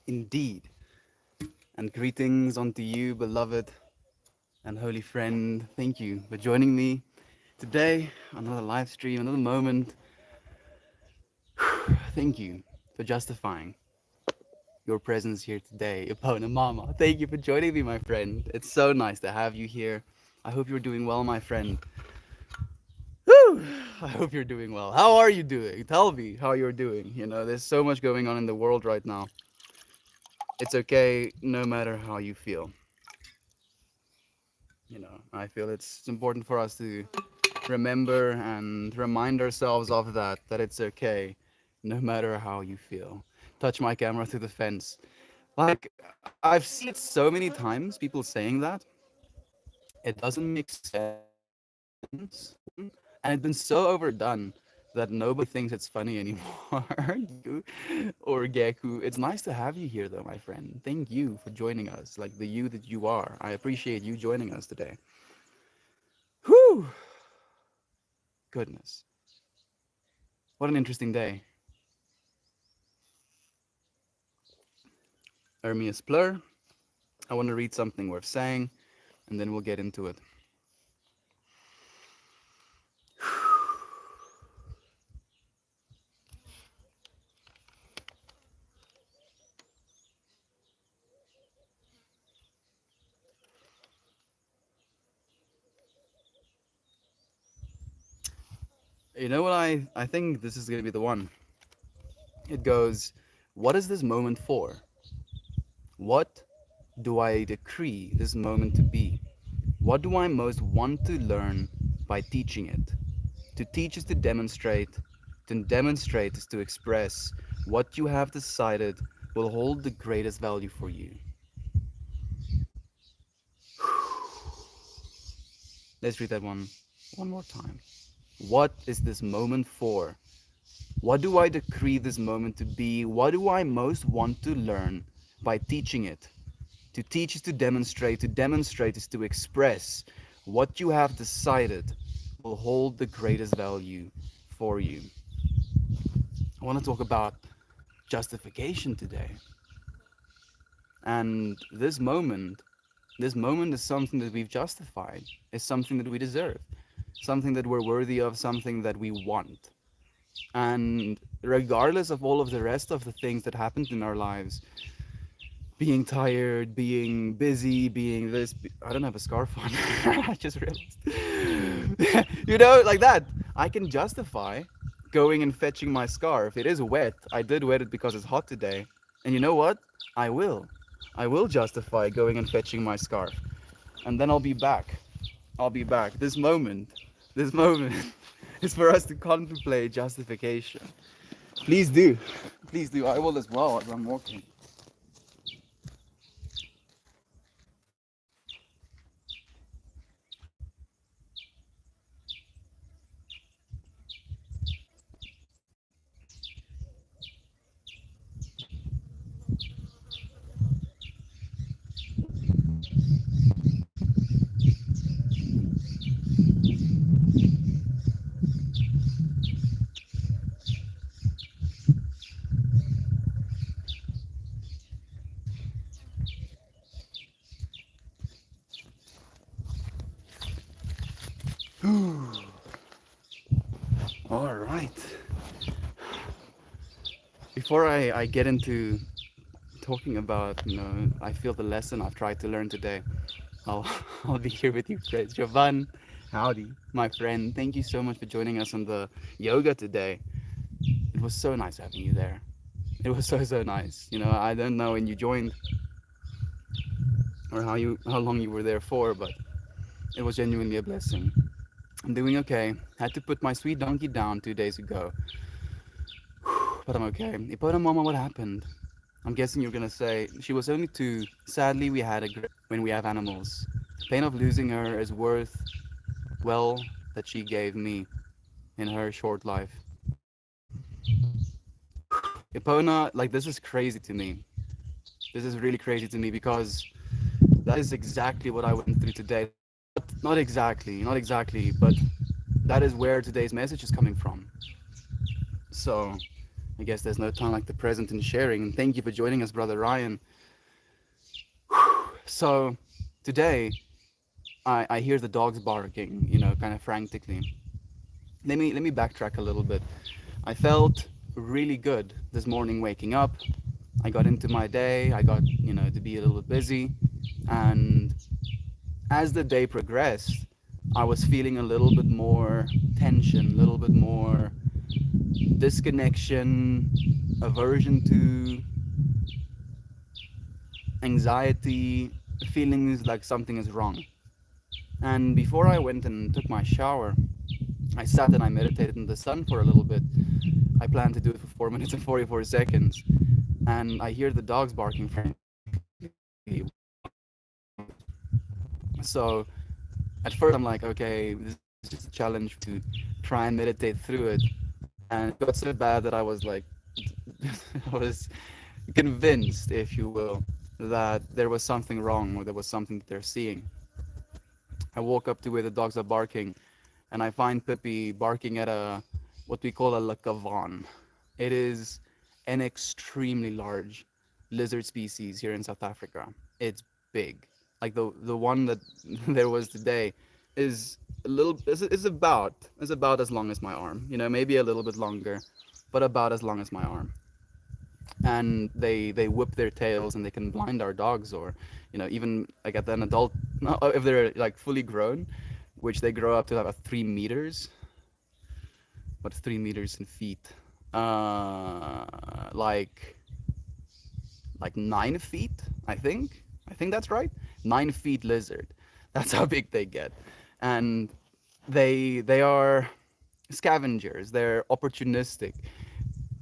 Indeed. And greetings unto you, beloved and holy friend. Thank you for joining me today. Another live stream, another moment. Thank you for justifying your presence here today. Ipona Mama, thank you for joining me, my friend. It's so nice to have you here. I hope you're doing well, my friend. Whew! I hope you're doing well. How are you doing? Tell me how you're doing. There's so much going on in the world right now. It's okay no matter how you feel. I feel it's important for us to remember and remind ourselves of that it's okay no matter how you feel. Touch my camera through the fence. Like, I've seen it so many times, people saying that. It doesn't make sense. And it's been so overdone that nobody thinks it's funny anymore. You or Geku. It's nice to have you here, though, my friend. Thank you for joining us, like the you that you are. I appreciate you joining us today. Whew! Goodness. What an interesting day. Ermias Plur. I want to read something worth saying, and then we'll get into it. You know what? I think this is going to be the one. It goes, what is this moment for? What do I decree this moment to be? What do I most want to learn by teaching it? To teach is to demonstrate is to express what you have decided will hold the greatest value for you. Let's read that one more time. What is this moment for? What do I decree this moment to be? What do I most want to learn by teaching it? To teach is to demonstrate is to express what you have decided will hold the greatest value for you. I want to talk about justification today. And this moment is something that we've justified, is something that we deserve, something that we're worthy of, something that we want. And regardless of all of the rest of the things that happened in our lives, being tired, being busy, being this, I don't have a scarf on. I just realized. Like that. I can justify going and fetching my scarf. It is wet. I did wet it because it's hot today. And you know what? I will. I will justify going and fetching my scarf. And then I'll be back. I'll be back. This moment is for us to contemplate justification. Please do. Please do. I will as well as I'm walking. All right. Before I get into talking about, I feel the lesson I've tried to learn today, I'll, I'll be here with you, Fred. Jovan, howdy, my friend. Thank you so much for joining us on the yoga today. It was so nice having you there. It was so nice. I don't know when you joined or how long you were there for, but it was genuinely a blessing. I'm doing okay. Had to put my sweet donkey down 2 days ago, but I'm okay. Ipona Mama, what happened? I'm guessing you're gonna say she was only two. Sadly, we had a great when we have animals. The pain of losing her is worth well that she gave me in her short life. Ipona, like this is crazy to me. This is really crazy to me because that is exactly what I went through today. Not exactly, but that is where today's message is coming from. So I guess there's no time like the present in sharing. And thank you for joining us, Brother Ryan. So today I hear the dogs barking, kind of frantically. Let me backtrack a little bit. I felt really good this morning waking up. I got into my day. I got, to be a little bit busy. And as the day progressed, I was feeling a little bit more tension, a little bit more disconnection, aversion to anxiety, feelings like something is wrong. And before I went and took my shower, I sat and I meditated in the sun for a little bit. I planned to do it for 4 minutes and 44 seconds. And I hear the dogs barking frantically. So at first I'm like, okay, this is just a challenge to try and meditate through it. And it got so bad that I was like, I was convinced, if you will, that there was something wrong or there was something that they're seeing. I walk up to where the dogs are barking, and I find Pippi barking at a what we call a lakavan. It is an extremely large lizard species here in South Africa. It's big. Like the one that there was today is a little is about as long as my arm. Maybe a little bit longer, but about as long as my arm. And they whip their tails and they can blind our dogs, or even like at an adult, no, if they're like fully grown, which they grow up to about 3 meters. What's 3 meters in feet? uh like 9 feet, I think that's right. 9 feet lizard. That's how big they get. And they are scavengers. They're opportunistic,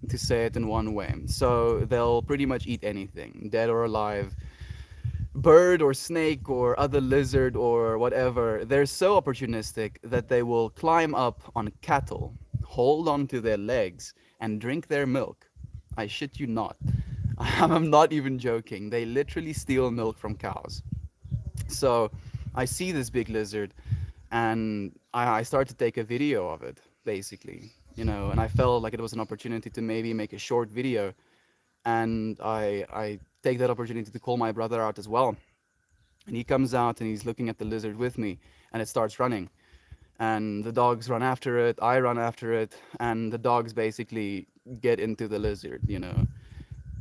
to say it in one way. So they'll pretty much eat anything, dead or alive, bird or snake or other lizard or whatever. They're so opportunistic that they will climb up on cattle, hold onto their legs, and drink their milk. I shit you not. I'm not even joking. They literally steal milk from cows. So I see this big lizard, and I start to take a video of it, basically. And I felt like it was an opportunity to maybe make a short video. And I take that opportunity to call my brother out as well. And he comes out and he's looking at the lizard with me, and it starts running. And the dogs run after it, I run after it, and the dogs basically get into the lizard.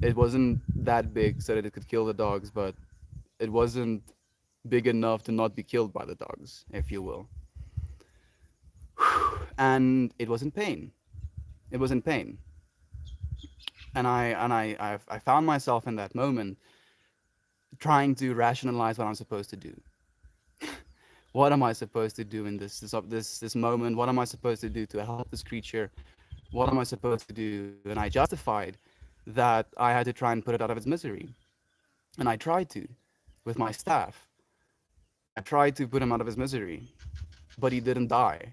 It wasn't that big so that it could kill the dogs, but it wasn't big enough to not be killed by the dogs, if you will. And it was in pain. It was in pain. And I found myself in that moment trying to rationalize what I'm supposed to do. What am I supposed to do in this moment? What am I supposed to do to help this creature? What am I supposed to do? And I justified that I had to try and put it out of its misery. And I tried to, with my staff. I tried to put him out of his misery, but he didn't die.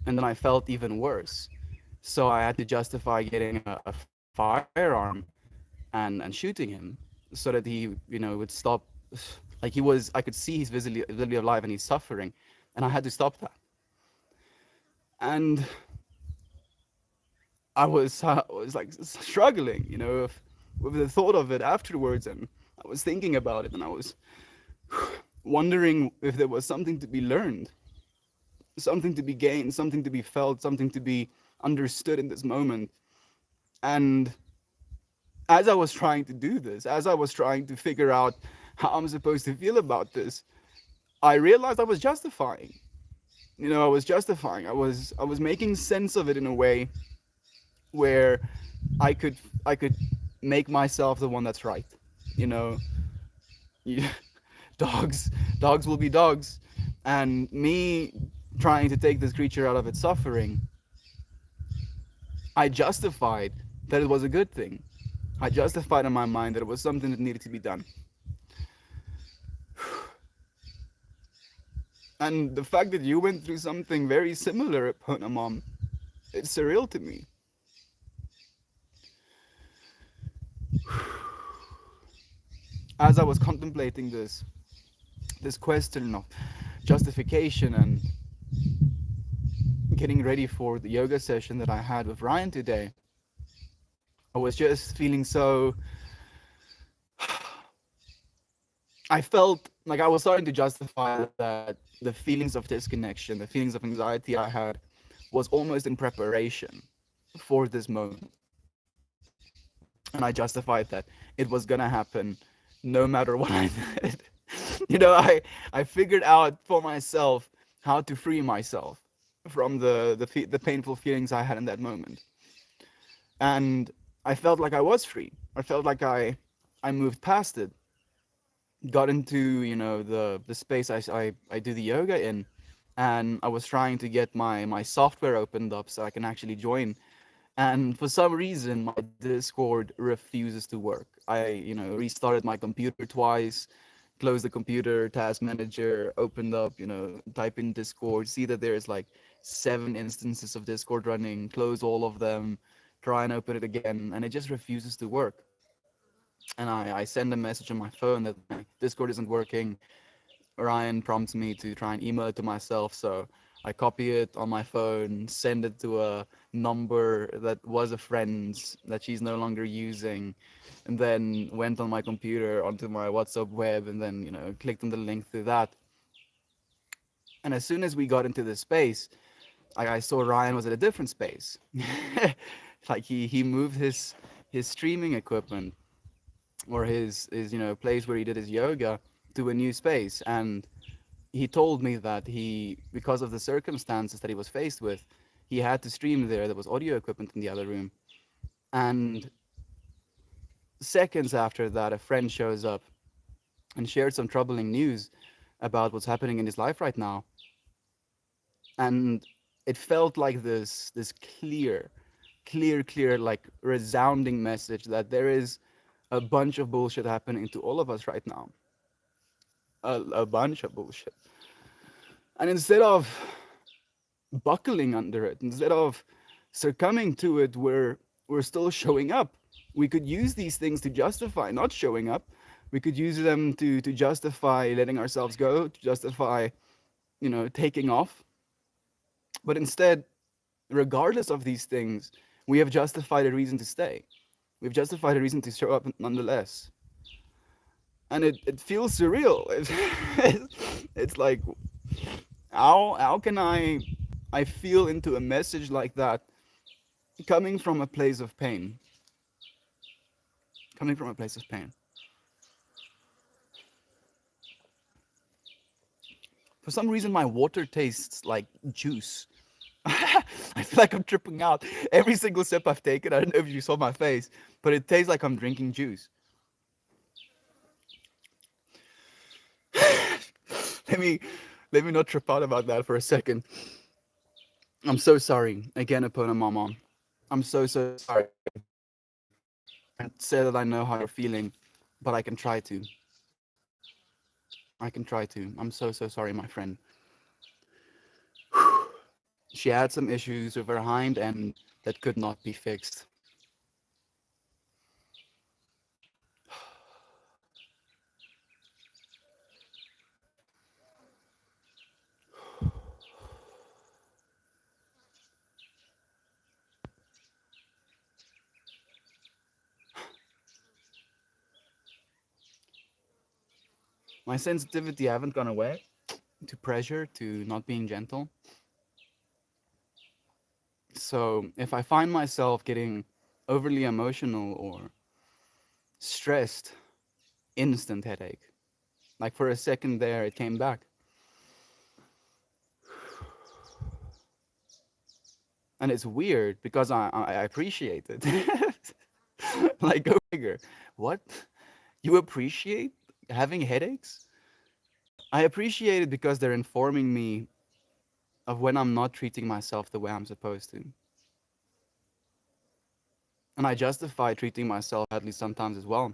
And then I felt even worse. So I had to justify getting a firearm and shooting him so that he would stop. Like I could see he's visibly alive and he's suffering. And I had to stop that. And I was like struggling, with the thought of it afterwards. And I was thinking about it, and I was wondering if there was something to be learned, something to be gained, something to be felt, something to be understood in this moment. And as I was trying to do this, as I was trying to figure out how I'm supposed to feel about this, I realized I was justifying. I was justifying. I was making sense of it in a way where I could make myself the one that's right. You know, You- dogs will be dogs, and me trying to take this creature out of its suffering, I justified that it was a good thing. I justified in my mind that it was something that needed to be done. And the fact that you went through something very similar at Mom, it's surreal to me. As I was contemplating this question of justification and getting ready for the yoga session that I had with Ryan today, I was just feeling so. I felt like I was starting to justify that the feelings of disconnection, the feelings of anxiety I had, was almost in preparation for this moment. And I justified that it was gonna happen no matter what I did. I figured out for myself how to free myself from the painful feelings I had in that moment. And I felt like I was free. I felt like I moved past it, got into the space I do the yoga in, and I was trying to get my software opened up so I can actually join. And for some reason my Discord refuses to work. I restarted my computer twice, closed the computer, task manager, opened up, type in Discord, see that there's like 7 instances of Discord running, close all of them, try and open it again, and it just refuses to work. And I send a message on my phone that my Discord isn't working. Ryan prompts me to try and email it to myself, so I copy it on my phone, send it to a number that was a friend's that she's no longer using, and then went on my computer onto my WhatsApp web, and then clicked on the link through that. And as soon as we got into this space, I saw Ryan was at a different space. Like he moved his streaming equipment, or his place where he did his yoga, to a new space. And he told me that because of the circumstances that he was faced with, he had to stream there. There was audio equipment in the other room. And seconds after that, a friend shows up and shared some troubling news about what's happening in his life right now. And it felt like this clear, like resounding message that there is a bunch of bullshit happening to all of us right now. A bunch of bullshit. And instead of buckling under it, instead of succumbing to it, we're still showing up. We could use these things to justify not showing up. We could use them to justify letting ourselves go, to justify taking off. But instead, regardless of these things, we have justified a reason to stay. We've justified a reason to show up nonetheless. And it feels surreal. It's like, how can I feel into a message like that, coming from a place of pain? Coming from a place of pain. For some reason, my water tastes like juice. I feel like I'm tripping out. Every single sip I've taken, I don't know if you saw my face, but it tastes like I'm drinking juice. Let me let me not trip out about that for a second. I'm so sorry again, Epona Mama. I'm so sorry. And say that I know how you're feeling, but I can try to. I can try to. I'm so sorry, my friend. She had some issues with her hind end that could not be fixed. My sensitivity haven't gone away to pressure, to not being gentle. So if I find myself getting overly emotional or stressed, instant headache. Like for a second there, it came back. And it's weird because I appreciate it. Like, go figure. What? You appreciate having headaches? I appreciate it because they're informing me of when I'm not treating myself the way I'm supposed to. And I justify treating myself badly sometimes as well.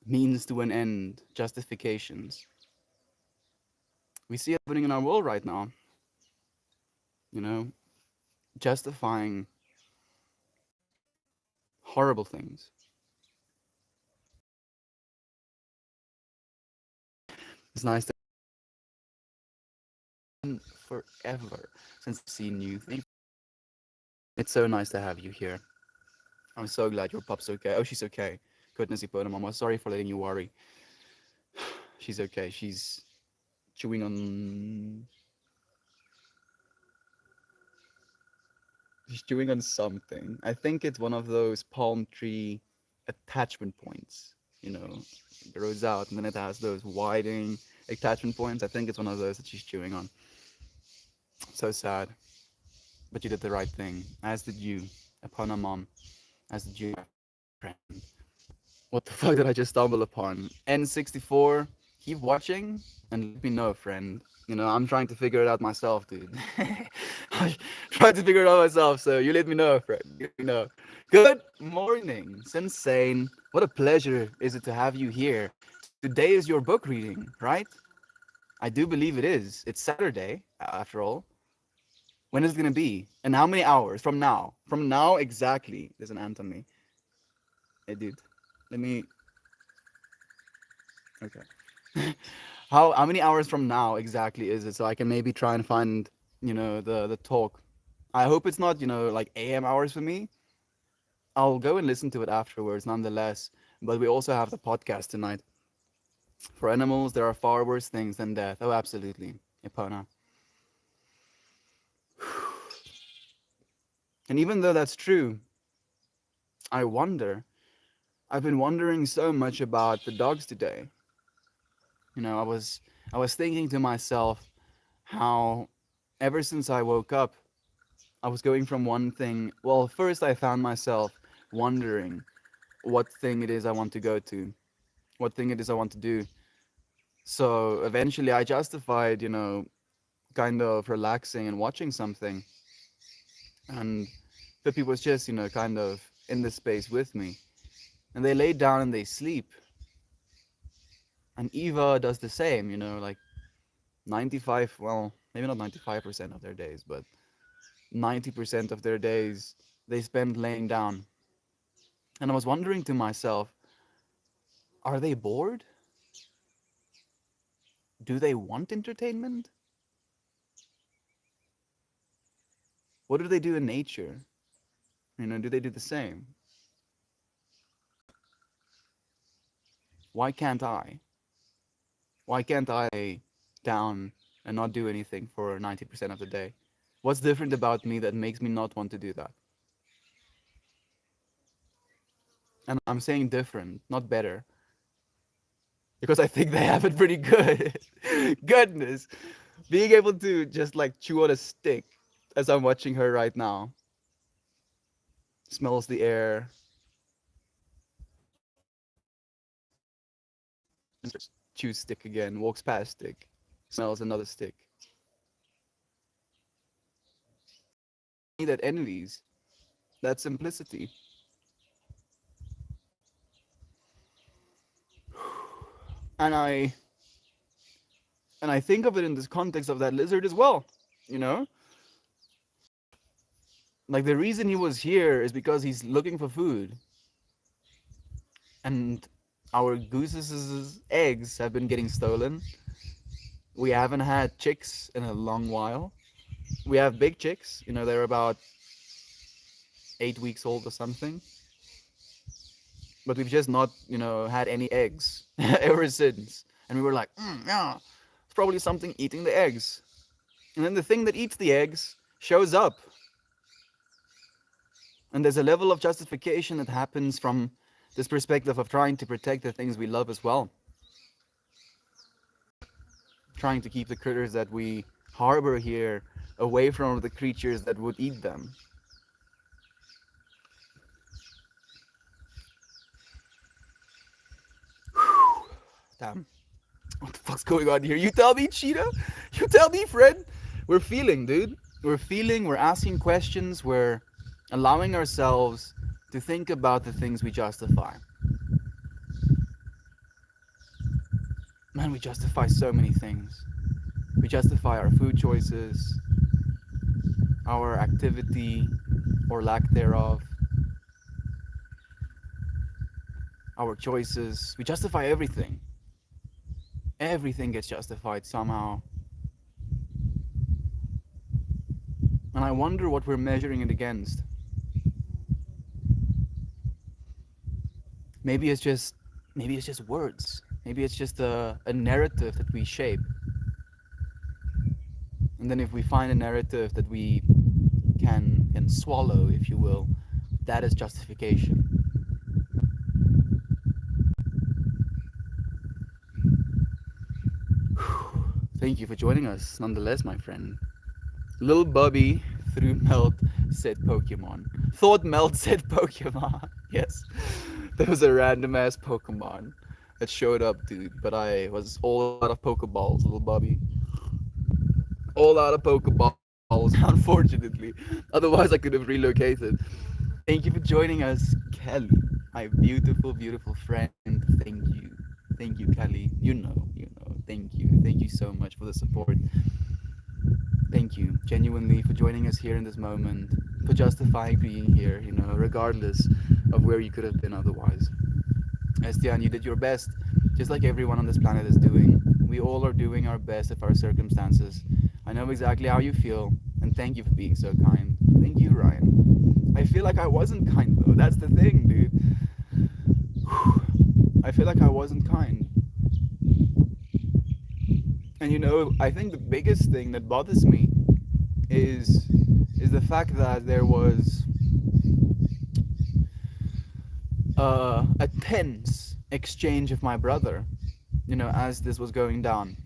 Means to an end, justifications. We see it happening in our world right now. You know, justifying horrible things. It's nice to forever since I've seen you. Thank It's so nice to have you here. I'm so glad your pup's okay. Oh, she's okay. Goodness, Ipona Mama. Sorry for letting you worry. She's okay. Chewing on she's chewing on something. I think it's one of those palm tree attachment points. You know, it grows out and then it has those widening attachment points. I think it's one of those that she's chewing on. So sad. But you did the right thing. As did you, Ipona Mom. As did you, my friend. What the fuck did I just stumble upon? N64, keep watching and let me know, friend. You know, I'm trying to figure it out myself, dude. I'm trying to figure it out myself, so you let me know, friend. Let me know. Good morning, Sensane. What a pleasure is it to have you here. Today is your book reading, right? I do believe it is. It's Saturday, after all. When is it gonna be? And how many hours from now? From now exactly. There's an ant on me. Hey, dude. Let me. Okay. How many hours from now exactly is it? So I can maybe try and find, the talk. I hope it's not, like AM hours for me. I'll go and listen to it afterwards, nonetheless. But we also have the podcast tonight. For animals, there are far worse things than death. Oh, absolutely, Epona. And even though that's true, I wonder. I've been wondering so much about the dogs today. You know, I was thinking to myself how ever since I woke up, I was going from one thing. Well, first I found myself wondering what thing it is I want to go to, what thing it is I want to do. So eventually I justified, kind of relaxing and watching something. And Pippi was just, kind of in the space with me. And they lay down and they sleep. And Eva does the same, like 95, well, maybe not 95% of their days, but 90% of their days they spend laying down. And I was wondering to myself, are they bored? Do they want entertainment? What do they do in nature? Do they do the same? Why can't I? Why can't I lay down and not do anything for 90% of the day? What's different about me that makes me not want to do that? And I'm saying different, not better, because I think they have it pretty good. Goodness. Being able to just like chew on a stick as I'm watching her right now, smells the air, chews stick again, walks past stick, smells another stick. That envies that simplicity. And I think of it in this context of that lizard as well, you know? Like the reason he was here is because he's looking for food. And our goose's eggs have been getting stolen. We haven't had chicks in a long while. We have big chicks, they're about 8 weeks old or something. But we've just not, had any eggs ever since. And we were like, yeah, it's probably something eating the eggs. And then the thing that eats the eggs shows up. And there's a level of justification that happens from this perspective of trying to protect the things we love as well. Trying to keep the critters that we harbor here away from the creatures that would eat them. Damn. What the fuck's going on here? You tell me, Cheetah? You tell me, friend? We're feeling, dude. We're asking questions, we're allowing ourselves to think about the things we justify. Man, we justify so many things. We justify our food choices, our activity or lack thereof, our choices. We justify everything. Everything gets justified somehow. And I wonder what we're measuring it against. Maybe it's just words. Maybe it's just a narrative that we shape. And then if we find a narrative that we can swallow, if you will, that is justification. Thank you for joining us, nonetheless, my friend. Lil Bubby through Melt said Pokemon. Thought Melt said Pokemon. Yes. There was a random ass Pokemon that showed up, dude. But I was all out of Pokeballs, Lil Bubby. All out of Pokeballs, unfortunately. Otherwise, I could have relocated. Thank you for joining us, Kelly. My beautiful, beautiful friend. Thank you. Thank you, Kelly. You know. Thank you. Thank you so much for the support. Thank you, genuinely, for joining us here in this moment, for justifying being here, regardless of where you could have been otherwise. Estian, you did your best, just like everyone on this planet is doing. We all are doing our best of our circumstances. I know exactly how you feel, and thank you for being so kind. Thank you, Ryan. I feel like I wasn't kind, though. That's the thing, dude. I feel like I wasn't kind. And I think the biggest thing that bothers me is is the fact that there was a tense exchange with my brother, as this was going down,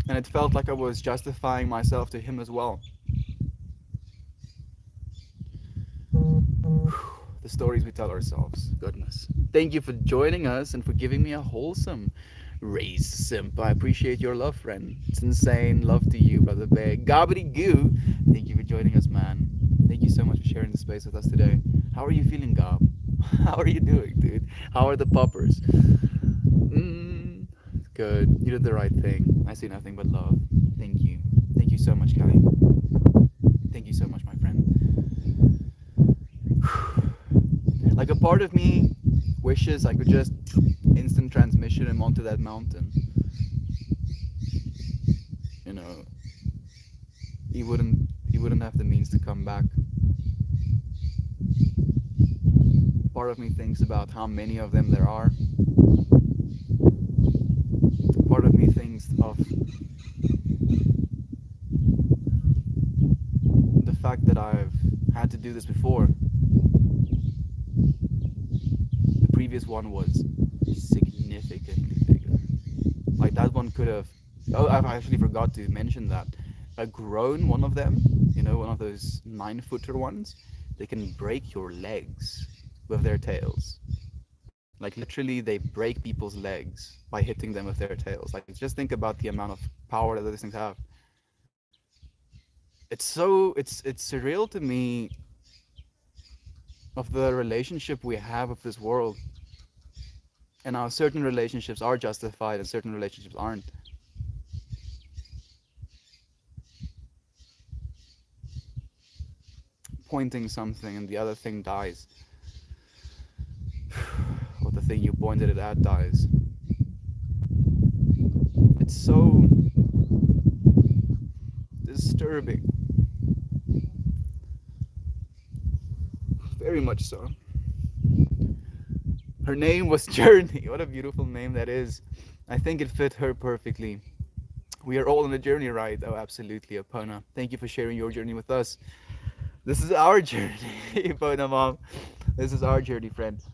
and it felt like I was justifying myself to him as well. The stories we tell ourselves. Goodness. Thank you for joining us and for giving me a wholesome raise simp. I appreciate your love, friend. It's insane. Love to you, brother Bay. Gobbity goo. Thank you for joining us, man. Thank you so much for sharing the space with us today. How are you feeling, Gob? How are you doing, dude? How are the poppers? Good. You did the right thing. I see nothing but love. Thank you. Thank you so much, Kelly. Thank you so much, my friend. Like a part of me wishes I could just instant transmission him onto that mountain. You know, he wouldn't have the means to come back. Part of me thinks about how many of them there are. Part of me thinks of the fact that I've had to do this before. The previous one was significantly bigger. Like that one could have. Oh, I actually forgot to mention that. A grown one of them, one of those 9-footer ones, they can break your legs with their tails. Like literally, they break people's legs by hitting them with their tails. Like just think about the amount of power that these things have. It's surreal to me of the relationship we have with this world, and how certain relationships are justified and certain relationships aren't. Pointing something and the other thing dies, or the thing you pointed it at dies. It's so disturbing. Very much so. Her name was Journey. What a beautiful name that is. I think it fit her perfectly. We are all on a journey, right? Oh, absolutely, Epona. Thank you for sharing your journey with us. This is our journey, Epona Mom. This is our journey, friends.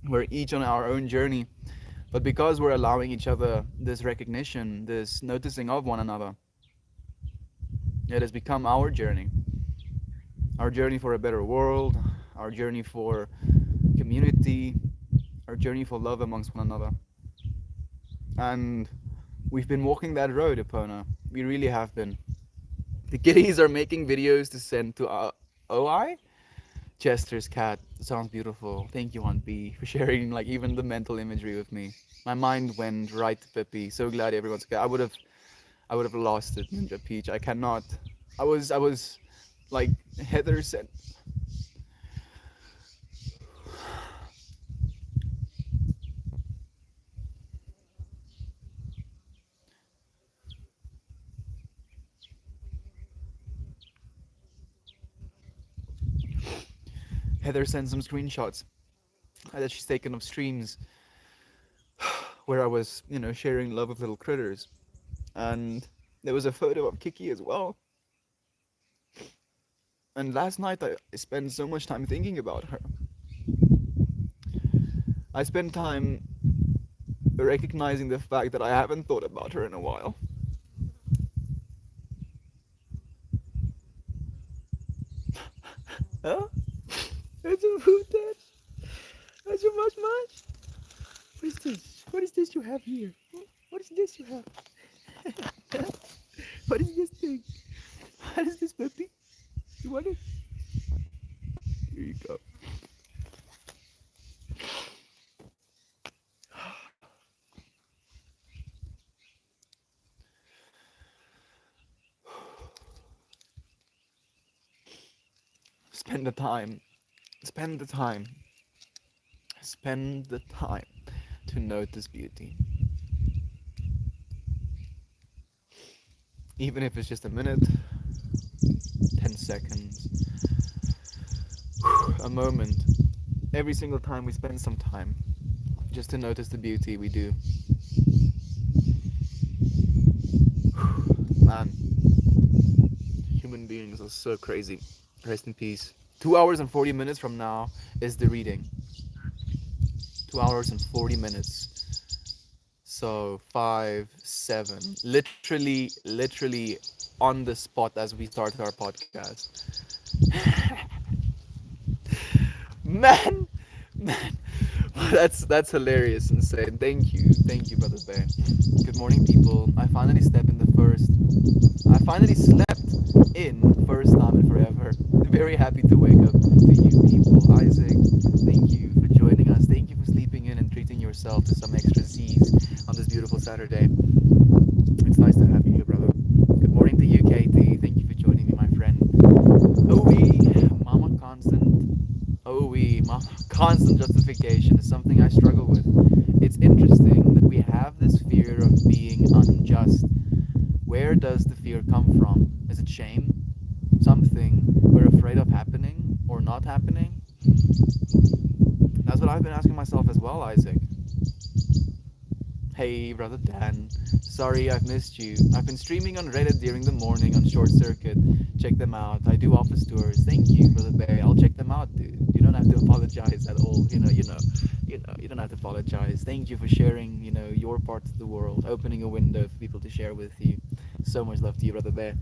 We're each on our own journey. But because we're allowing each other this recognition, this noticing of one another, it has become our journey. Our journey for a better world, our journey for community, our journey for love amongst one another. And we've been walking that road, Epona. We really have been. The kitties are making videos to send to OI. Chester's cat sounds beautiful. Thank you, Aunt B, for sharing like even the mental imagery with me. My mind went right to Pippi. So glad everyone's okay. I would have lost it, Ninja Peach. I cannot. I was like Heather said. Heather sent some screenshots that she's taken of streams where I was, sharing love of little critters. And there was a photo of Kiki as well. And last night I spent so much time thinking about her. I spent time recognizing the fact that I haven't thought about her in a while. Huh? That's a food that. That's a much much. What is this? What is this you have here? What is this you have? What is this thing? What is this, puppy? You want it? Here you go. Spend the time. Spend the time. Spend the time to notice beauty. Even if it's just a minute, 10 seconds, a moment. Every single time we spend some time just to notice the beauty we do. Man, human beings are so crazy. Rest in peace. 2 hours and 40 minutes from now is the reading. 2 hours and 40 minutes. So 5, 7, literally on the spot as we started our podcast. Man, man, that's hilarious, insane. Thank you, brother Bear. Good morning, people. I finally slept in first time in forever. Very happy to wake up to you people. Isaac, thank you for joining us. Thank you for sleeping in and treating yourself to some extra Z's on this beautiful Saturday. It's nice to have you here, brother. Good morning to you, Katie. Thank you for joining me, my friend. Mama Constant. Mama Constant justification is something I struggle with. It's interesting that we have this fear of being unjust. Where does the fear come from? Is it shame? Something we're afraid of happening or not happening? That's what I've been asking myself as well, Isaac. Hey, brother Dan. Sorry I've missed you. I've been streaming on Reddit during the morning on Short Circuit. Check them out. I do office tours. Thank you, brother Barry. I'll check them out, dude. You don't have to apologize at all. You don't have to apologize. Thank you for sharing, your part of the world, opening a window for people to share with you. So much love to you, brother Bear.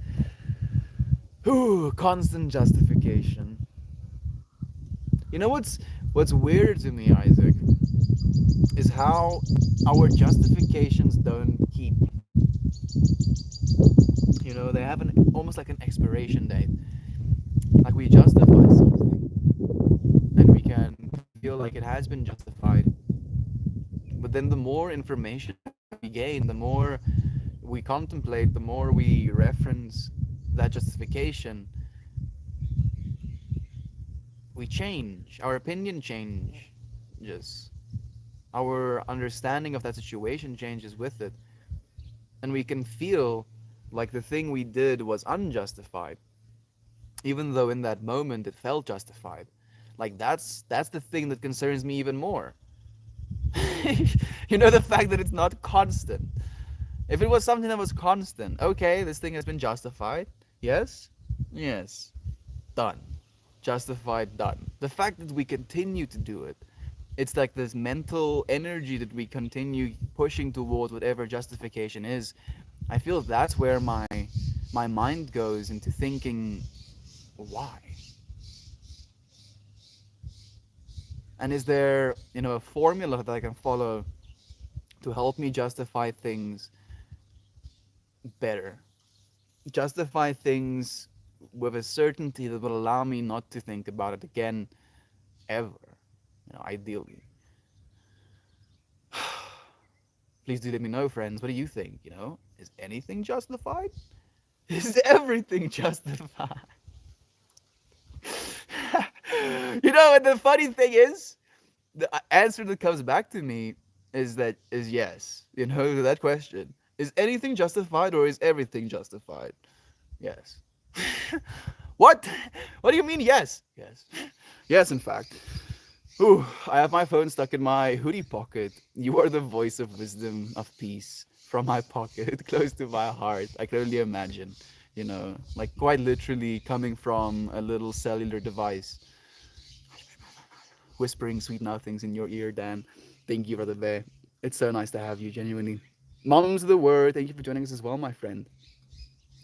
Ooh, constant justification. You know what's weird to me, Isaac, is how our justifications don't keep. They have an almost like an expiration date. Like we justify something, and we can feel like it has been justified. But then the more information we gain, the more we contemplate, the more we reference that justification, we change. Our opinion changes. Our understanding of that situation changes with it. And we can feel like the thing we did was unjustified, even though in that moment it felt justified. Like that's the thing that concerns me even more. The fact that it's not constant. If it was something that was constant, okay, this thing has been justified. Yes? Yes. Done. Justified, done. The fact that we continue to do it, it's like this mental energy that we continue pushing towards whatever justification is. I feel that's where my mind goes into thinking, why? And is there, a formula that I can follow to help me justify things better? Justify things with a certainty that will allow me not to think about it again, ever, ideally. Please do let me know, friends. What do you think? Is anything justified? Is everything justified? And the funny thing is, the answer that comes back to me is yes. To that question. Is anything justified or is everything justified? Yes. What? What do you mean yes? Yes. Yes, in fact. Ooh, I have my phone stuck in my hoodie pocket. You are the voice of wisdom, of peace, from my pocket, close to my heart. I can only imagine, like quite literally coming from a little cellular device, whispering sweet nothings in your ear, Dan. Thank you, Brother Bear. It's so nice to have you, genuinely. Mom's the word. Thank you for joining us as well, my friend.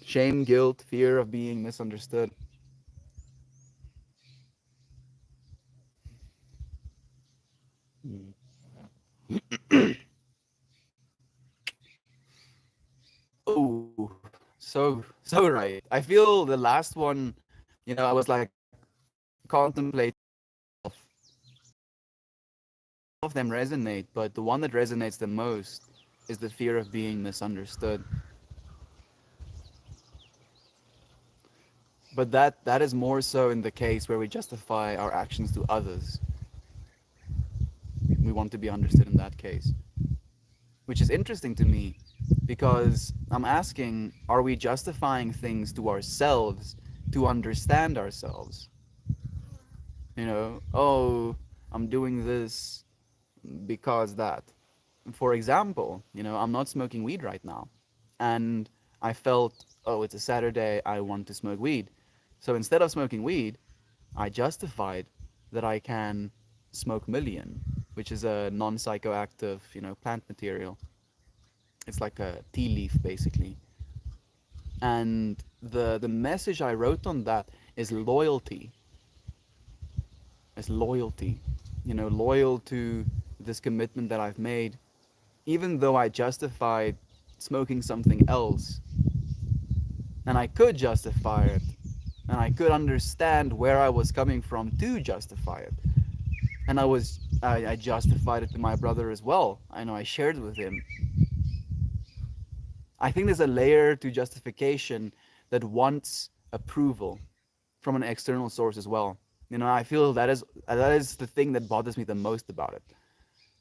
Shame, guilt, fear of being misunderstood. Oh, so right. I feel the last one, I was like contemplating of them resonate, but the one that resonates the most is the fear of being misunderstood. But that is more so in the case where we justify our actions to others. We want to be understood in that case, which is interesting to me because I'm asking, are we justifying things to ourselves to understand ourselves? Oh, I'm doing this because that. For example, I'm not smoking weed right now. And I felt, oh, it's a Saturday, I want to smoke weed. So instead of smoking weed, I justified that I can smoke million, which is a non psychoactive, plant material. It's like a tea leaf, basically. And the message I wrote on that is loyalty. It's loyalty. Loyal to this commitment that I've made, even though I justified smoking something else, and I could justify it, and I could understand where I was coming from to justify it, and I justified it to my brother as well. I know I shared it with him. I think there's a layer to justification that wants approval from an external source as well. I feel that is the thing that bothers me the most about it,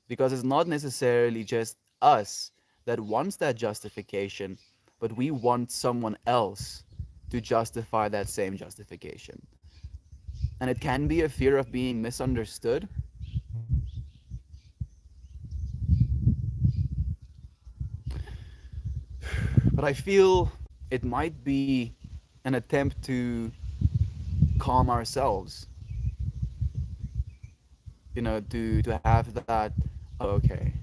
because it's not necessarily just us that wants that justification, but we want someone else to justify that same justification. And it can be a fear of being misunderstood. But I feel it might be an attempt to calm ourselves, to have that, oh, okay.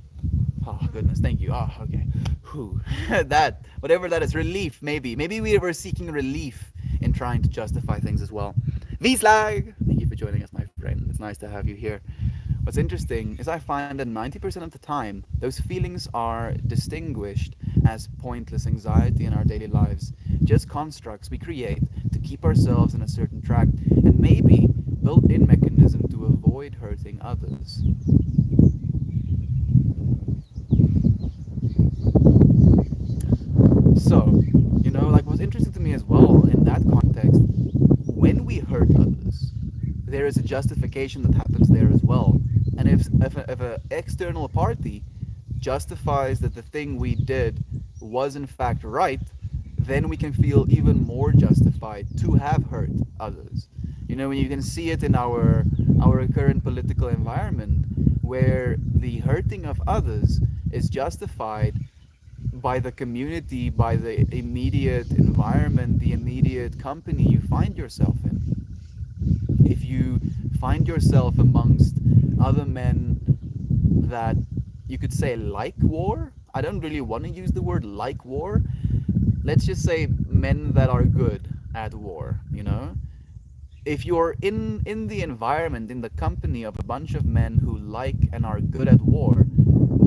Oh, goodness, thank you. Oh, okay. Whew. That, whatever that is, relief, maybe. Maybe we were seeking relief in trying to justify things as well. V-Slag! Thank you for joining us, my friend. It's nice to have you here. What's interesting is I find that 90% of the time, those feelings are distinguished as pointless anxiety in our daily lives, just constructs we create to keep ourselves in a certain track, and maybe built-in mechanism to avoid hurting others. So, like what's interesting to me as well in that context, when we hurt others, there is a justification that happens there as well. And if an external party justifies that the thing we did was in fact right, then we can feel even more justified to have hurt others. When you can see it in our current political environment, where the hurting of others is justified by the community, by the immediate environment, the immediate company you find yourself in. If you find yourself amongst other men that you could say like war, I don't really want to use the word like war. Let's just say men that are good at war. If you're in the environment, in the company of a bunch of men who like and are good at war,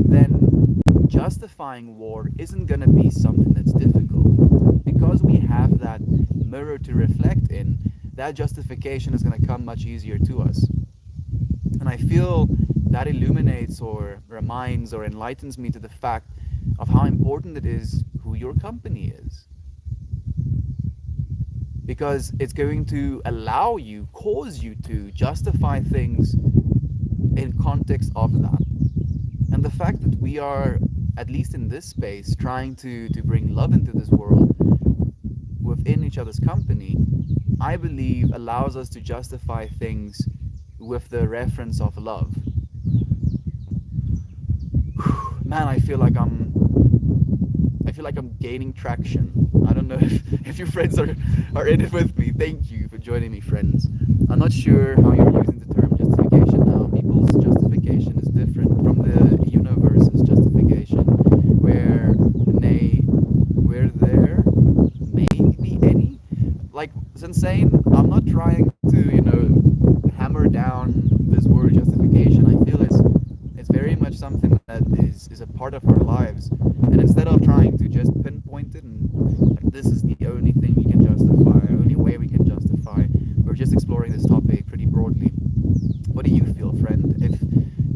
then justifying war isn't going to be something that's difficult, because we have that mirror to reflect in. That justification is going to come much easier to us. And I feel that illuminates or reminds or enlightens me to the fact of how important it is who your company is. Because it's going to allow you, cause you to justify things in context of that. And the fact that we are, at least in this space, trying to bring love into this world within each other's company, I believe allows us to justify things with the reference of love. Man, I feel like I'm gaining traction. I don't know if your friends are in it with me. Thank you for joining me, friends. I'm not sure how you're using the term justification now. People's justification is different from the universe's justification, where nay, where there may be any. Like Sensei, I'm not trying to, hammer down this word justification. I feel it's very much something that is a part of our lives. And instead of trying to just pinpoint it and like, this is the only thing we can justify, only way we can justify, we're just exploring this topic pretty broadly. What do you feel, friend?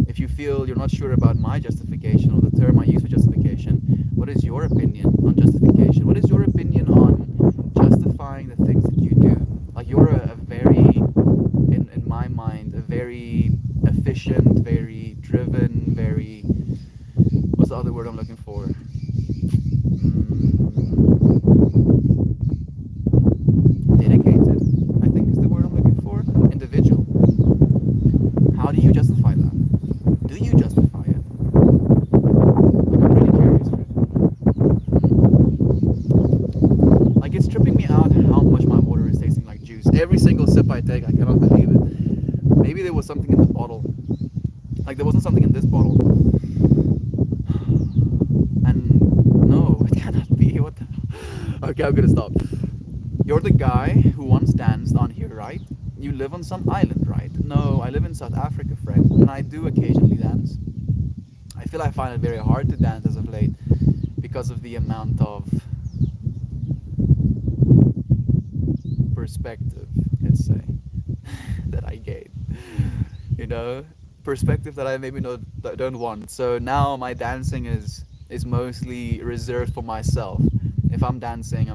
If you feel you're not sure about my justification or the term I use for justification, what is your opinion on justification? What is your opinion on justifying the things that you do? Like you're a very, in my mind, a very efficient, very driven, very, what's the other word I'm looking for? Dedicated, I think is the word I'm looking for. Individual. How do you justify that? Do you justify it? Like I'm really curious, like it's tripping me out how much my water is tasting like juice. Every single sip I take, I cannot believe it. Maybe there was something in the bottle. Like there wasn't something in this bottle. And no, it cannot be. What the Okay, I'm gonna stop. You're the guy who once danced on here, right? You live on some island, right? No, I live in South Africa, friend, and I do occasionally dance. I feel I find it very hard to dance as of late because of the amount of perspective, let's say, that I gain. You know, perspective that I maybe not don't want. So now my dancing is mostly reserved for myself. If I'm dancing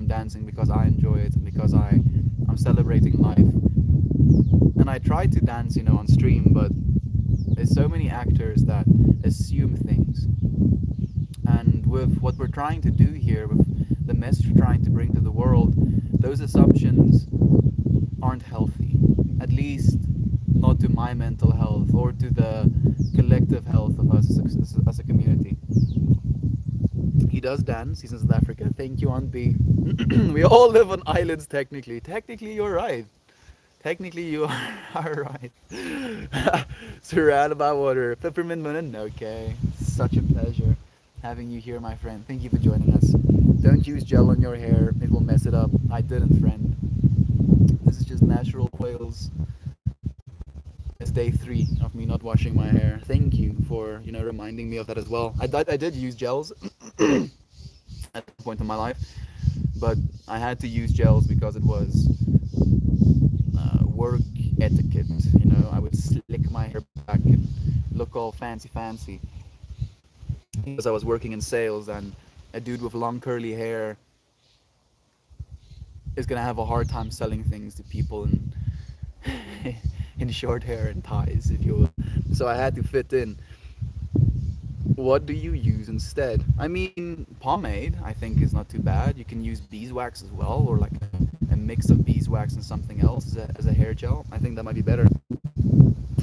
because I enjoy it and because I'm celebrating life. And I try to dance, on stream, but there's so many actors that assume things. And with what we're trying to do here, with the message we're trying to bring to the world, those assumptions aren't healthy. At least not to my mental health or to the collective health of us as a community. He does dance. He's in South Africa. Thank you, Aunt B. We all live on islands, technically. Technically, you're right. Technically, you are right. Surrounded by water. Peppermint Moon. Okay. Such a pleasure having you here, my friend. Thank you for joining us. Don't use gel on your hair. It will mess it up. I didn't, friend. This is just natural oils. It's day 3 of me not washing my hair. Thank you for, reminding me of that as well. I did use gels at one point in my life, but I had to use gels because it was work etiquette. I would slick my hair back and look all fancy because I was working in sales, and a dude with long curly hair is gonna have a hard time selling things to people in in short hair and ties, if you will. So I had to fit in. What do you use instead? I mean, pomade, I think, is not too bad. You can use beeswax as well, or like a mix of beeswax and something else as a hair gel. I think that might be better.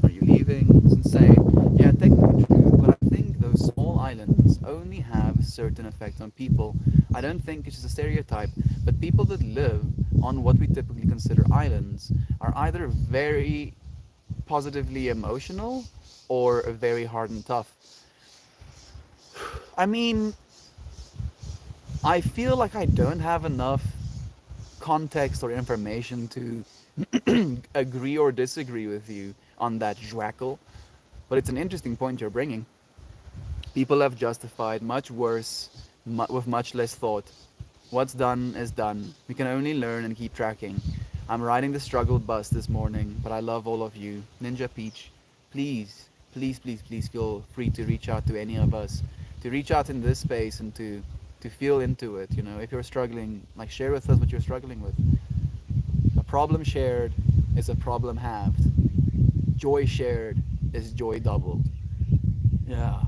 Are you leaving? It's insane. Yeah, technically true, but I think those small islands only have a certain effect on people. I don't think it's just a stereotype, but people that live on what we typically consider islands are either very positively emotional or very hard and tough. I mean, I feel like I don't have enough context or information to agree or disagree with you on that, Jwackle, but it's an interesting point you're bringing. People have justified much worse with much less thought. What's done is done. We can only learn and keep tracking. I'm riding the struggle bus this morning, but I love all of you. Ninja Peach, please, please, please, please feel free to reach out to any of us, to reach out in this space and to feel into it. If you're struggling, like share with us what you're struggling with. A problem shared is a problem halved. Joy shared is joy doubled. Yeah.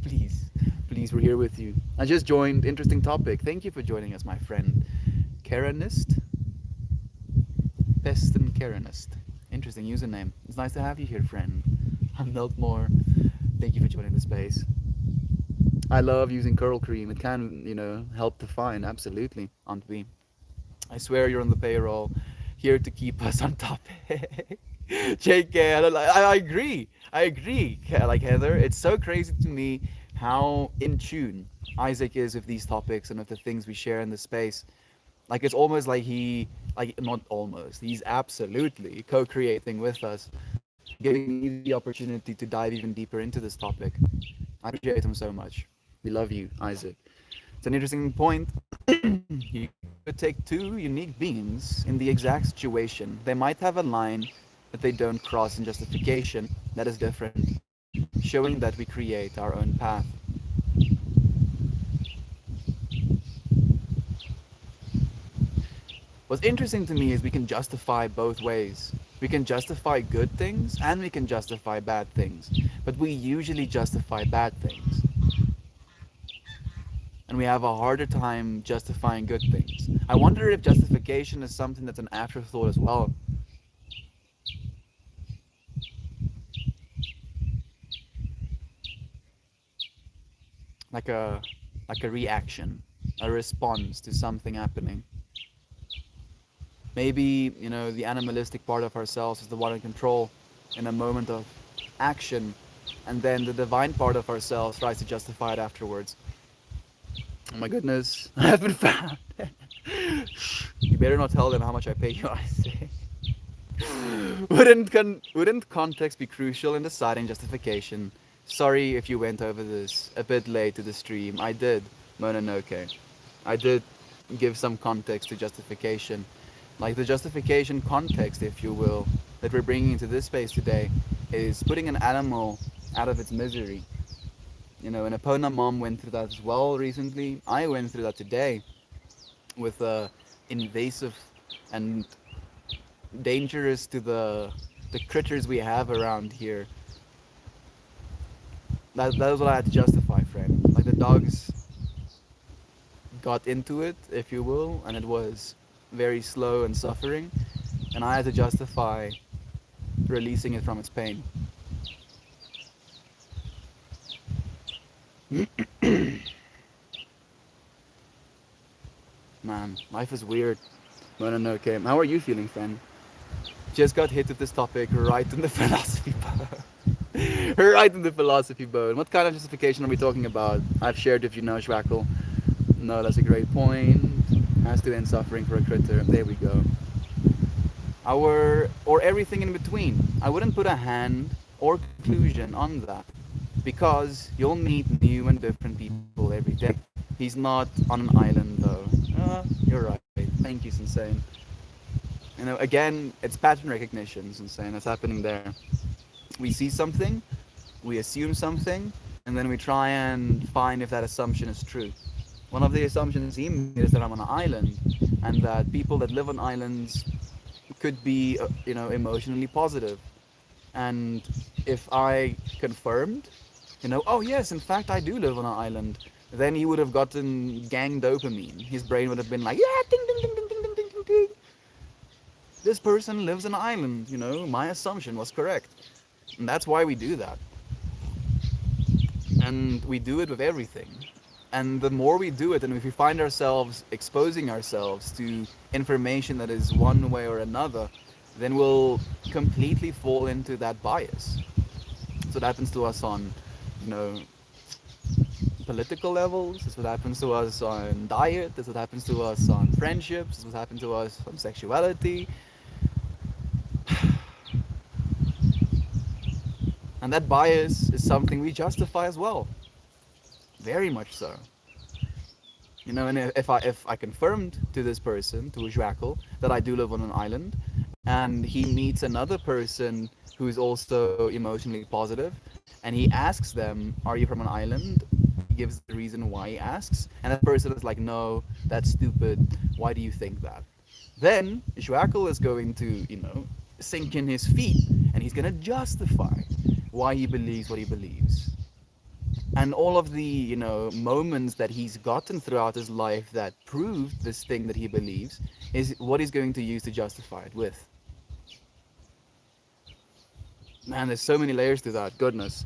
Please, please, we're here with you. I just joined. Interesting topic. Thank you for joining us, my friend. Karenist? Pesten Karenist. Interesting username. It's nice to have you here, friend. I'm Milkmore. Thank you for joining the space. I love using curl cream. It can, help define. Absolutely, Aunt B. I swear you're on the payroll, here to keep us on topic. JK, I agree. I agree. Like Heather, it's so crazy to me how in tune Isaac is with these topics and with the things we share in the space. Like it's almost like like not almost, he's absolutely co-creating with us, giving me the opportunity to dive even deeper into this topic. I appreciate him so much. We love you, Isaac. It's an interesting point. You could take two unique beings in the exact situation. They might have a line that they don't cross in justification that is different, showing that we create our own path. What's interesting to me is we can justify both ways. We can justify good things and we can justify bad things. But we usually justify bad things. And we have a harder time justifying good things. I wonder if justification is something that's an afterthought as well. Like a reaction, a response to something happening. Maybe, the animalistic part of ourselves is the one in control in a moment of action, and then the divine part of ourselves tries to justify it afterwards. Oh my goodness, I have been found. You better not tell them how much I pay you, I say. Wouldn't context be crucial in deciding justification? Sorry if you went over this a bit late to the stream. I did, Mononoke. I did give some context to justification. Like the justification context, if you will, that we're bringing into this space today is putting an animal out of its misery. And Epona mom went through that as well recently. I went through that today with invasive and dangerous to the critters we have around here. That was what I had to justify, friend. Like the dogs got into it, if you will, and it was very slow and suffering, and I had to justify releasing it from its pain. Man, life is weird. No, no, no, okay. How are you feeling, friend? Just got hit with this topic right in the philosophy bone. Right in the philosophy bone. What kind of justification are we talking about? I've shared if you know Schwackle. No, that's a great point. Has to end suffering for a critter. There we go. Or everything in between. I wouldn't put a hand or conclusion on that because you'll meet new and different people every day. He's not on an island though. You're right. Thank you, Sensei. Again, it's pattern recognition, Sensei. That's happening there. We see something, we assume something, and then we try and find if that assumption is true. One of the assumptions he made is that I'm on an island, and that people that live on islands could be, emotionally positive. And if I confirmed, oh yes, in fact I do live on an island, then he would have gotten gang dopamine. His brain would have been like, yeah, ding, ding, ding, ding, ding, ding, ding, ding. This person lives on an island, my assumption was correct. And that's why we do that. And we do it with everything. And the more we do it, and if we find ourselves exposing ourselves to information that is one way or another, then we'll completely fall into that bias. So that happens to us on, you know, political levels. This is what happens to us on diet. This is what happens to us on friendships. This is what happens to us on sexuality. And that bias is something we justify as well. Very much so. And if I confirmed to this person, to Joaquil, that I do live on an island, and he meets another person who's also emotionally positive, and he asks them, "Are you from an island?" He gives the reason why he asks, and that person is like, "No, that's stupid. Why do you think that?" Then Joaquil is going to, sink in his feet, and he's going to justify why he believes what he believes. And all of the moments that he's gotten throughout his life that proved this thing that he believes is what he's going to use to justify it with. Man, there's so many layers to that. Goodness.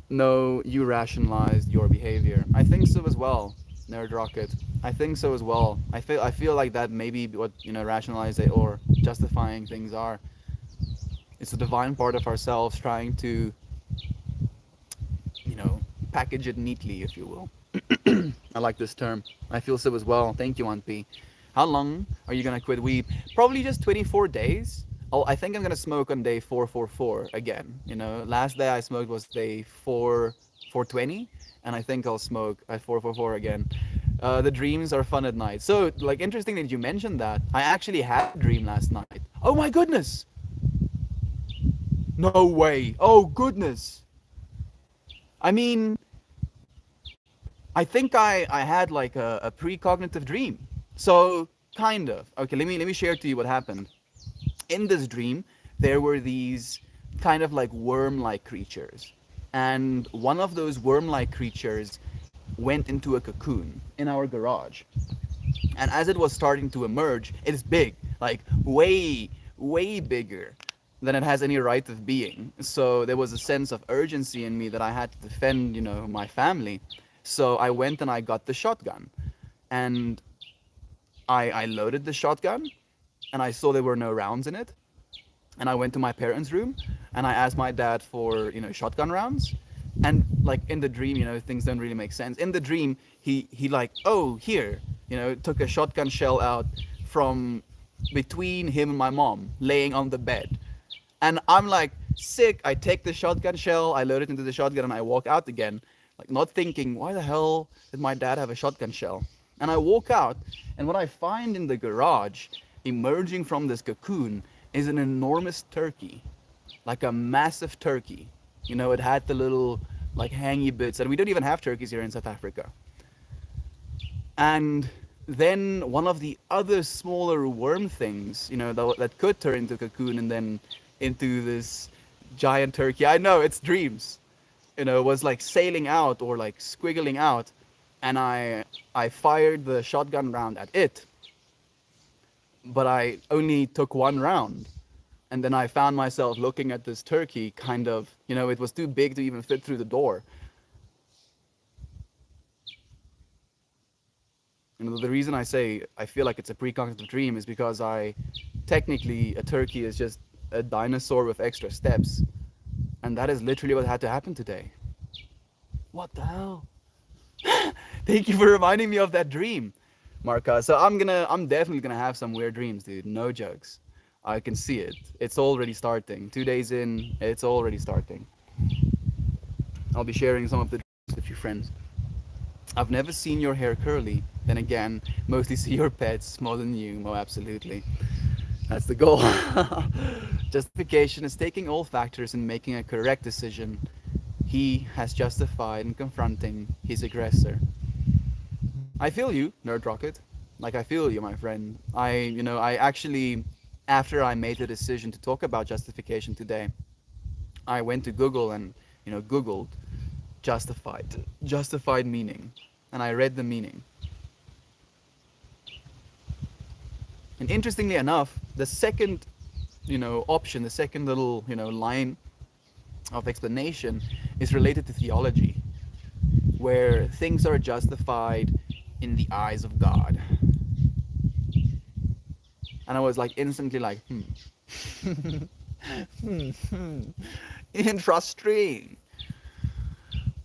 No, you rationalized your behavior. I think so as well, Nerd Rocket. I think so as well. I feel like that maybe what rationalize it or justifying things are. It's a divine part of ourselves trying to you know package it neatly, if you will. I like this term. I feel so as well. Thank you, Aunt P. How long are you gonna quit weed? Probably just 24 days. Oh, I think I'm gonna smoke on day 444 again. Last day I smoked was day 420, and I think I'll smoke at 444 again. The dreams are fun at night. So, like, interesting that you mentioned that. I actually had a dream last night. Oh my goodness! No way! Oh goodness! I mean, I think I had like a precognitive dream. So kind of. Okay, let me share to you what happened. In this dream, there were these kind of like worm-like creatures, and one of those worm-like creatures went into a cocoon in our garage. And as it was starting to emerge, it is big, like way bigger than it has any right of being. So there was a sense of urgency in me that I had to defend, my family. So I went and I got the shotgun, and I loaded the shotgun, and I saw there were no rounds in it. And I went to my parents' room, and I asked my dad for shotgun rounds. And like in the dream, things don't really make sense. In the dream, he like, oh, here, took a shotgun shell out from between him and my mom, laying on the bed. And I'm like, sick. I take the shotgun shell, I load it into the shotgun, and I walk out again, like not thinking, why the hell did my dad have a shotgun shell? And I walk out, and what I find in the garage, emerging from this cocoon, is an enormous turkey, like a massive turkey. It had the little like hangy bits, and we don't even have turkeys here in South Africa. And then one of the other smaller worm things, that could turn into a cocoon and then into this giant turkey. I know it's dreams. Was like sailing out or like squiggling out, and I fired the shotgun round at it, but I only took one round. And then I found myself looking at this turkey, kind of, it was too big to even fit through the door. The reason I say I feel like it's a precognitive dream is because technically, a turkey is just a dinosaur with extra steps. And that is literally what had to happen today. What the hell? Thank you for reminding me of that dream, Marka. So I'm definitely gonna have some weird dreams, dude. No jokes. I can see it. It's already starting. 2 days in, it's already starting. I'll be sharing some of the dreams with your friends. I've never seen your hair curly. Then again, mostly see your pets more than you. Oh, absolutely. That's the goal. Justification is taking all factors and making a correct decision. He has justified in confronting his aggressor. I feel you, Nerd Rocket. Like, I feel you, my friend. I actually, after I made the decision to talk about justification today, I went to Google and, Googled justified meaning. And I read the meaning. And interestingly enough, the second, option, the second little, line of explanation is related to theology, where things are justified in the eyes of God. And I was like instantly like, interesting.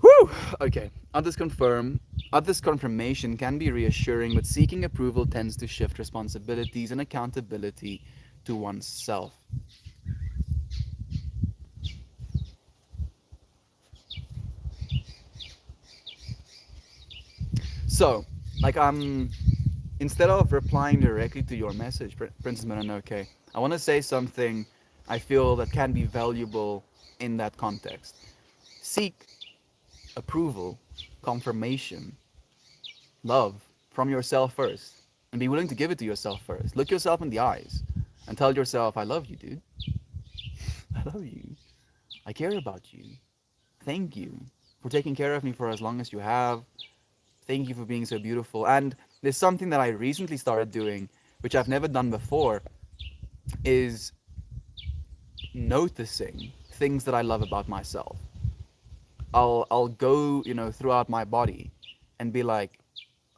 Whew. Okay. Others' confirmation can be reassuring, but seeking approval tends to shift responsibilities and accountability to oneself. So, like, instead of replying directly to your message, Princess Mononoke, I want to say something I feel that can be valuable in that context. Seek approval, confirmation, love from yourself first, and be willing to give it to yourself first. Look yourself in the eyes and tell yourself, I love you, dude. I love you. I care about you. Thank you for taking care of me for as long as you have. Thank you for being so beautiful. And there's something that I recently started doing, which I've never done before, is noticing things that I love about myself. I'll go, throughout my body and be like,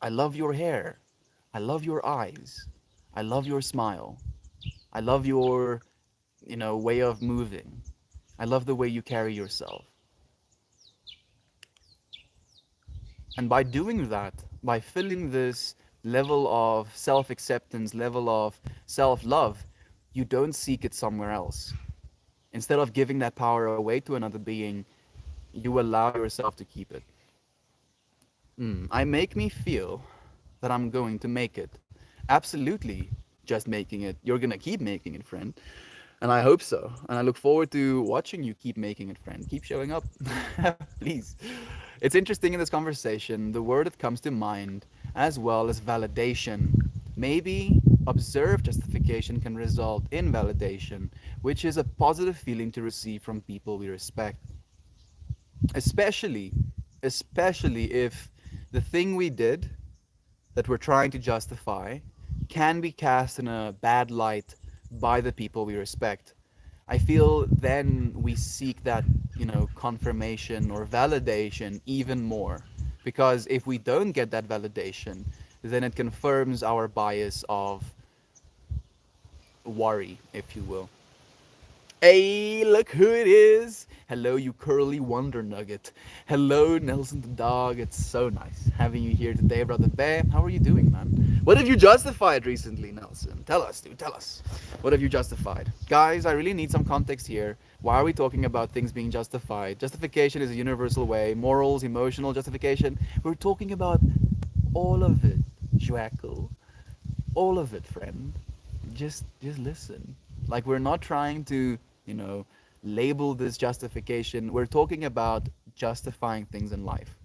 I love your hair. I love your eyes. I love your smile. I love your, way of moving. I love the way you carry yourself. And by doing that, by filling this level of self acceptance, level of self love, you don't seek it somewhere else. Instead of giving that power away to another being, you allow yourself to keep it. I make me feel that I'm going to make it. Absolutely, just making it. You're gonna keep making it, friend. And I hope so. And I look forward to watching you keep making it, friend. Keep showing up. Please. It's interesting in this conversation, the word that comes to mind, as well as validation. Maybe observed justification can result in validation, which is a positive feeling to receive from people we respect. Especially, especially if the thing we did that we're trying to justify can be cast in a bad light by the people we respect. I feel then we seek that, confirmation or validation even more. Because if we don't get that validation, then it confirms our bias of worry, if you will. Hey, look who it is! Hello, you curly wonder nugget. Hello, Nelson the dog. It's so nice having you here today, brother Bear. How are you doing, man? What have you justified recently, Nelson? Tell us, dude. Tell us. What have you justified? Guys, I really need some context here. Why are we talking about things being justified? Justification is a universal way. Morals, emotional justification. We're talking about all of it, Joaquil. All of it, friend. Just listen. Like we're not trying to, you know, label this justification. We're talking about justifying things in life.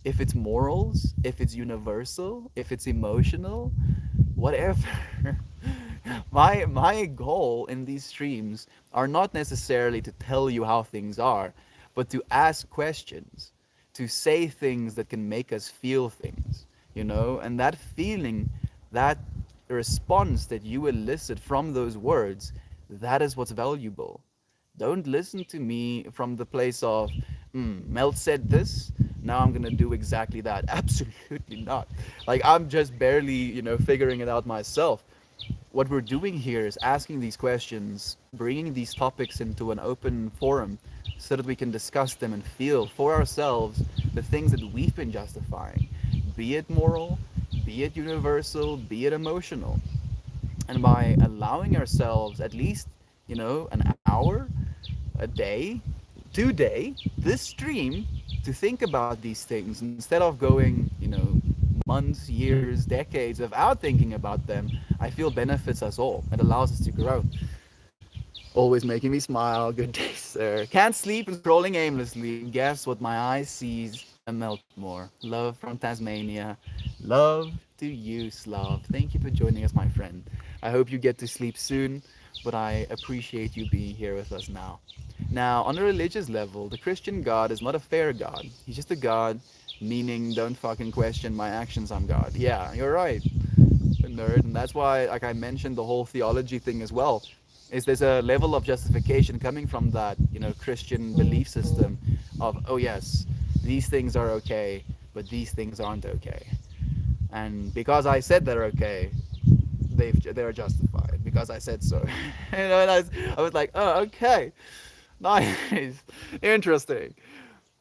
If it's morals, if it's universal, if it's emotional, whatever. My goal in these streams are not necessarily to tell you how things are, but to ask questions, to say things that can make us feel things, and that feeling, that response that you elicit from those words, that is what's valuable. Don't listen to me from the place of, Mel said this, now I'm gonna do exactly that. Absolutely not. Like I'm just barely, figuring it out myself. What we're doing here is asking these questions, bringing these topics into an open forum so that we can discuss them and feel for ourselves the things that we've been justifying, be it moral, be it universal, be it emotional. And by allowing ourselves at least, an hour, a day, today, this stream, to think about these things instead of going, months, years, decades without thinking about them, I feel benefits us all. It allows us to grow. Always making me smile. Good day, sir. Can't sleep and scrolling aimlessly. Guess what my eyes sees? A Meltmore. Love from Tasmania. Love to you, Slav. Thank you for joining us, my friend. I hope you get to sleep soon, but I appreciate you being here with us now. Now, on a religious level, the Christian God is not a fair God. He's just a God, meaning don't fucking question my actions, I'm God. Yeah, you're right, nerd. And that's why, like I mentioned, the whole theology thing as well, is there's a level of justification coming from that, Christian belief system of, oh yes, these things are okay, but these things aren't okay. And because I said they're okay, they're justified because I said so. And I was like, oh, okay, nice, interesting.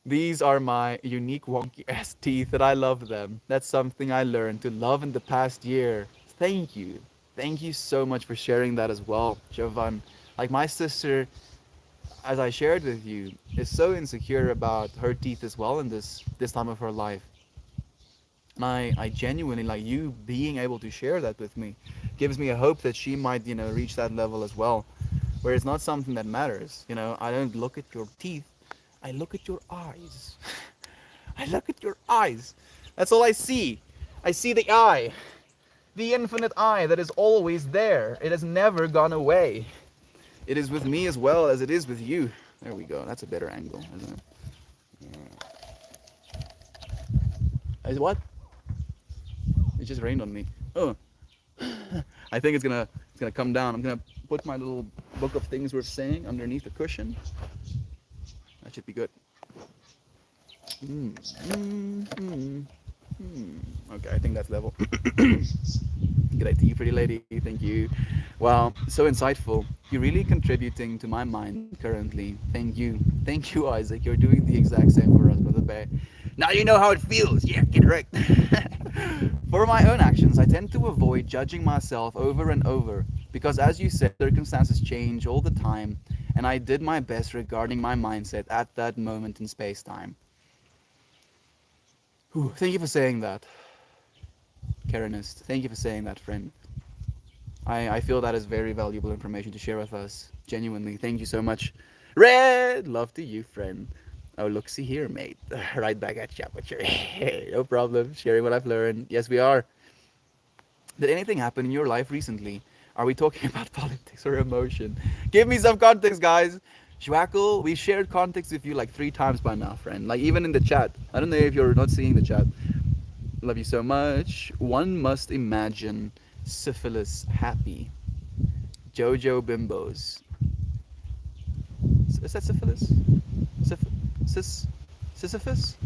These are my unique wonky ass teeth, and I love them. That's something I learned to love in the past year. Thank you. Thank you so much for sharing that as well, Jovan. Like my sister, as I shared with you, is so insecure about her teeth as well in this time of her life. And I genuinely, like, you being able to share that with me gives me a hope that she might, reach that level as well. Where it's not something that matters. I don't look at your teeth, I look at your eyes. I look at your eyes. That's all I see. I see the eye. The infinite eye that is always there. It has never gone away. It is with me as well as it is with you. There we go. That's a better angle, isn't it? Is what? It just rained on me. Oh, I think it's gonna come down. I'm gonna put my little book of things worth saying underneath the cushion. That should be good. Mm, mm, mm, mm. Okay, I think that's level. Good idea, pretty lady. Thank you. Wow, so insightful. You're really contributing to my mind currently. Thank you. Thank you, Isaac. You're doing the exact same for us, Brother Bear. Now you know how it feels. Yeah, get wrecked. For my own actions, I tend to avoid judging myself over and over because, as you said, circumstances change all the time, and I did my best regarding my mindset at that moment in space time. Thank you for saying that, Karenist. Thank you for saying that, friend. I feel that is very valuable information to share with us. Genuinely, thank you so much. Red, love to you, friend. Oh, look, see here, mate. Right back at you, Aperture. No problem. Sharing what I've learned. Yes, we are. Did anything happen in your life recently? Are we talking about politics or emotion? Give me some context, guys. Schwackle, we shared context with you like 3 times by now, friend. Like even in the chat. I don't know if you're not seeing the chat. Love you so much. One must imagine syphilis happy. Jojo Bimbos. Is that syphilis? Syph- Sis- Sisyphus?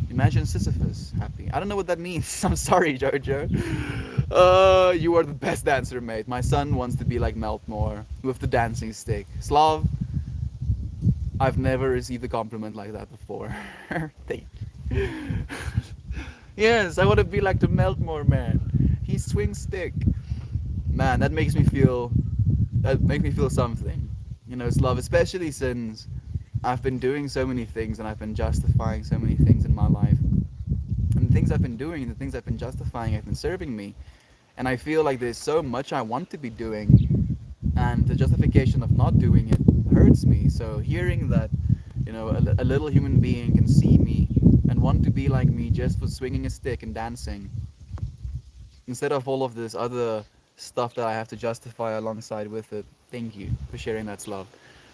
Imagine Sisyphus happy. I don't know what that means. I'm sorry, Jojo. You are the best dancer, mate. My son wants to be like Meltmore with the dancing stick. Slav, I've never received a compliment like that before. Thank you. Yes, I want to be like the Meltmore man. He swings stick. Man, that makes me feel. That makes me feel something. You know, Slav, especially since I've been doing so many things and I've been justifying so many things in my life. And the things I've been doing and the things I've been justifying have been serving me. And I feel like there's so much I want to be doing, and the justification of not doing it hurts me. So hearing that, a little human being can see me and want to be like me just for swinging a stick and dancing, instead of all of this other stuff that I have to justify alongside with it. Thank you for sharing that, love.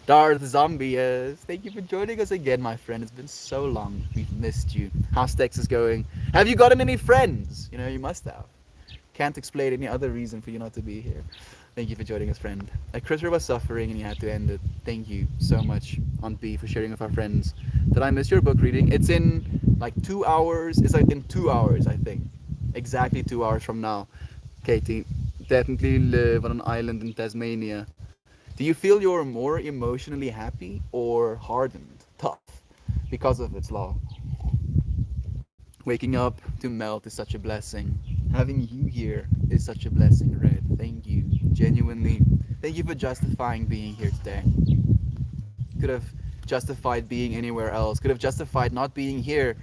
Darth Zombie, yes. Thank you for joining us again, my friend. It's been so long. We've missed you. How's Texas going? Have you gotten any friends? You must have. Can't explain any other reason for you not to be here. Thank you for joining us, friend. Christopher was suffering and he had to end it. Thank you so much, Aunt B, for sharing with our friends. Did I miss your book reading? It's in like 2 hours. It's like in 2 hours, I think. Exactly 2 hours from now. Katie, definitely live on an island in Tasmania. Do you feel you're more emotionally happy or hardened, tough, because of its law? Waking up to Melt is such a blessing. Having you here is such a blessing, Red. Thank you. Genuinely. Thank you for justifying being here today. Could have justified being anywhere else. Could have justified not being here.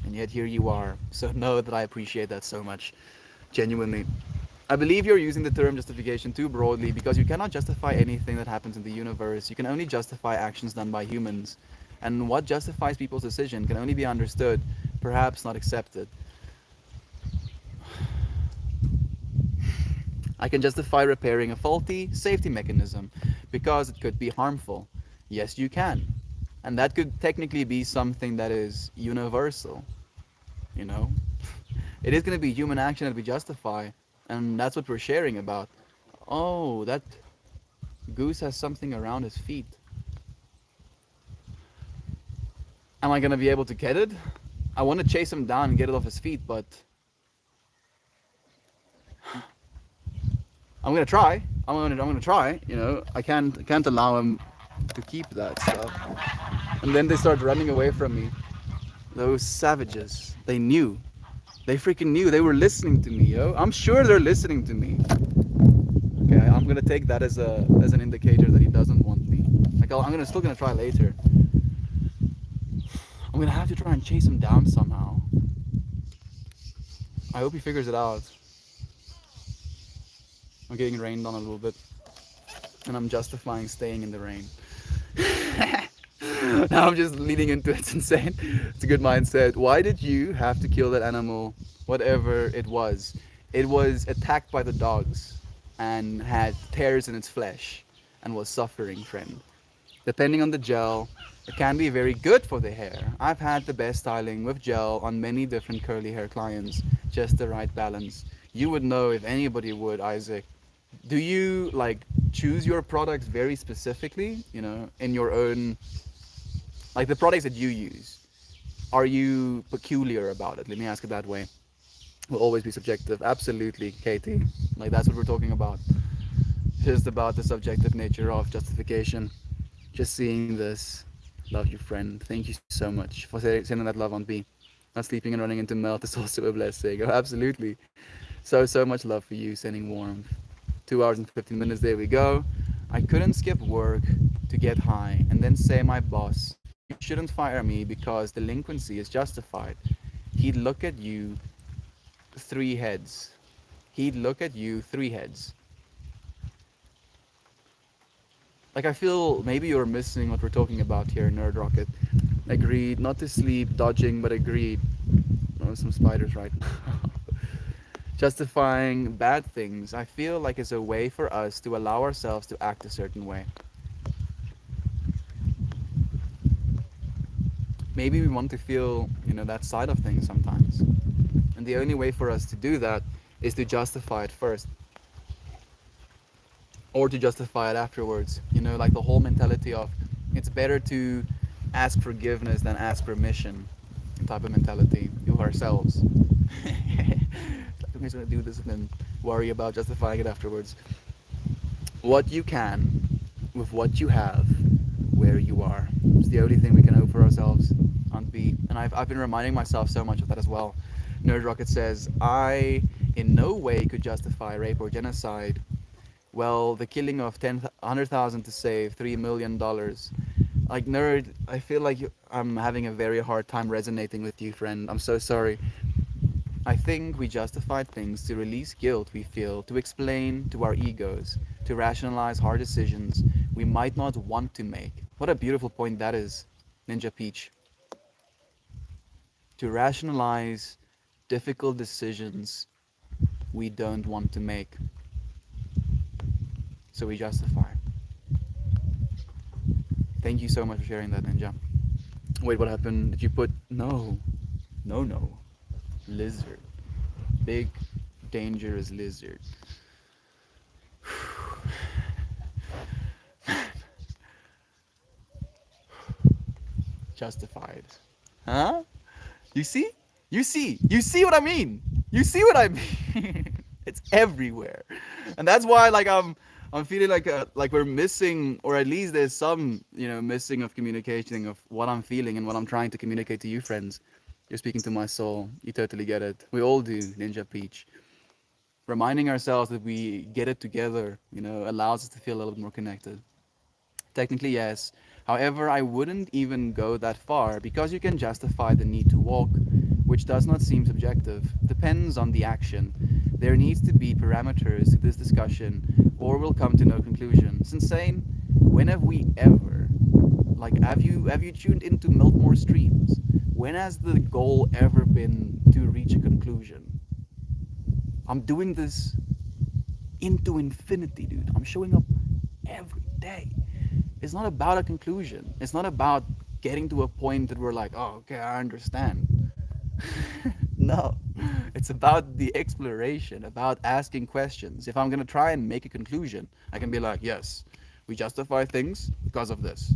And yet here you are. So know that I appreciate that so much. Genuinely. I believe you're using the term justification too broadly because you cannot justify anything that happens in the universe. You can only justify actions done by humans. And what justifies people's decision can only be understood, perhaps not accepted. I can justify repairing a faulty safety mechanism because it could be harmful. Yes, you can. And that could technically be something that is universal, you know? It is going to be human action that we justify, and that's what we're sharing about. Oh, that goose has something around his feet. Am I going to be able to get it? I want to chase him down and get it off his feet, but I'm gonna try. I'm gonna try. I can't allow him to keep that stuff. And then they start running away from me. Those savages. They knew. They freaking knew. They were listening to me, yo. I'm sure they're listening to me. Okay, I'm gonna take that as an indicator that he doesn't want me. Like I'm still gonna try later. I'm gonna have to try and chase him down somehow. I hope he figures it out. I'm getting rained on a little bit, and I'm justifying staying in the rain. Now I'm just leading into it. It's insane. It's a good mindset. Why did you have to kill that animal, whatever it was? It was attacked by the dogs and had tears in its flesh and was suffering, friend. Depending on the gel, it can be very good for the hair. I've had the best styling with gel on many different curly hair clients, just the right balance. You would know if anybody would, Isaac. Do you like choose your products very specifically, in your own, like the products that you use. Are you peculiar about it? Let me ask it that way. Will always be subjective. Absolutely, Katie. Like that's what we're talking about. Just about the subjective nature of justification. Just seeing this. Love you, friend. Thank you so much for sending that love on B. Not sleeping and running into melt is also a blessing. Oh, absolutely. So much love for you, sending warmth. 2 hours and 15 minutes, there we go. I couldn't skip work to get high and then say my boss, you shouldn't fire me because delinquency is justified. He'd look at you three heads. He'd look at you three heads. Like I feel maybe you're missing what we're talking about here, Nerd Rocket. Agreed, not to sleep, dodging, but agreed. Oh, some spiders right now. Justifying bad things, I feel like is a way for us to allow ourselves to act a certain way. Maybe we want to feel, that side of things sometimes. And the only way for us to do that is to justify it first or to justify it afterwards. Like the whole mentality of it's better to ask forgiveness than ask permission type of mentality to ourselves. I'm just gonna do this and then worry about justifying it afterwards. What you can with what you have, where you are. It's the only thing we can hope for ourselves on B. And I've been reminding myself so much of that as well. Nerd Rocket says, I in no way could justify rape or genocide. Well, the killing of 100,000 to save $3 million. Like, nerd, I feel like I'm having a very hard time resonating with you, friend. I'm so sorry. I think we justified things to release guilt we feel, to explain to our egos, to rationalize hard decisions we might not want to make. What a beautiful point that is, Ninja Peach. To rationalize difficult decisions we don't want to make. So we justify. Thank you so much for sharing that, Ninja. Wait, what happened? Did you put... No. No, no. Lizard. Big, dangerous lizard. Justified. Huh? You see? You see what I mean? You see what I mean? It's everywhere. And that's why like I'm feeling like we're missing, or at least there's some, missing of communication of what I'm feeling and what I'm trying to communicate to you, friends. You're speaking to my soul. You totally get it. We all do, Ninja Peach. Reminding ourselves that we get it together, allows us to feel a little bit more connected. Technically, yes. However, I wouldn't even go that far because you can justify the need to walk, which does not seem subjective. Depends on the action. There needs to be parameters to this discussion, or we'll come to no conclusion. It's insane. When have we ever, like, have you tuned into Miltmore streams? When has the goal ever been to reach a conclusion? I'm doing this into infinity, dude. I'm showing up every day. It's not about a conclusion. It's not about getting to a point that we're like, oh, okay, I understand. No, it's about the exploration, about asking questions. If I'm going to try and make a conclusion, I can be like, yes, we justify things because of this.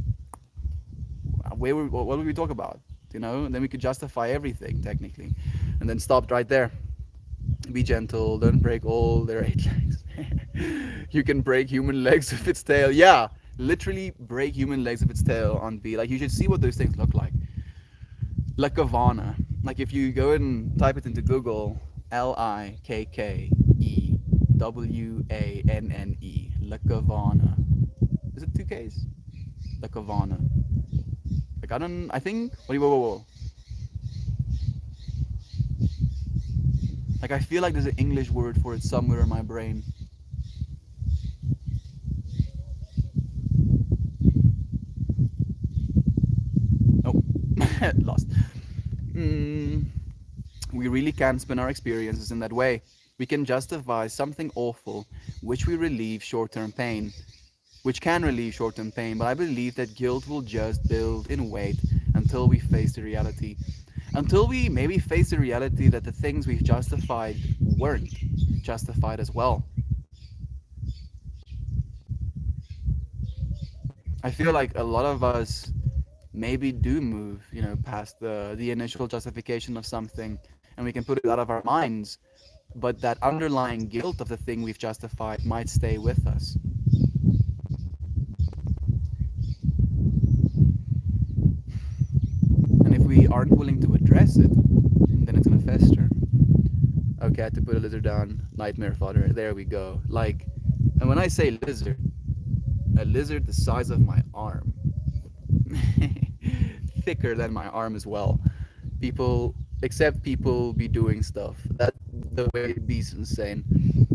What would we talk about? And then we could justify everything, technically. And then stop right there. Be gentle, don't break all their 8 legs. You can break human legs with its tail. Yeah, literally break human legs with its tail on B. Like, you should see what those things look like. Likkavana. Like, if you go and type it into Google, Likkwanne. Likkavana. Is it 2Ks? Likkavana. Like, I think, whoa. Like, I feel like there's an English word for it somewhere in my brain. Oh, lost. We really can spin our experiences in that way. We can justify something awful, which we relieve short-term pain, which can relieve short-term pain, but I believe that guilt will just build in weight until we face the reality. Until we maybe face the reality that the things we've justified weren't justified as well. I feel like a lot of us maybe do move, past the initial justification of something, and we can put it out of our minds, but that underlying guilt of the thing we've justified might stay with us. And if we aren't willing to address it, then it's gonna fester. Okay, I had to put a lizard down. Nightmare fodder. There we go. Like, and when I say lizard, a lizard the size of my arm, thicker than my arm as well. People, except people be doing stuff. That the way it be's insane.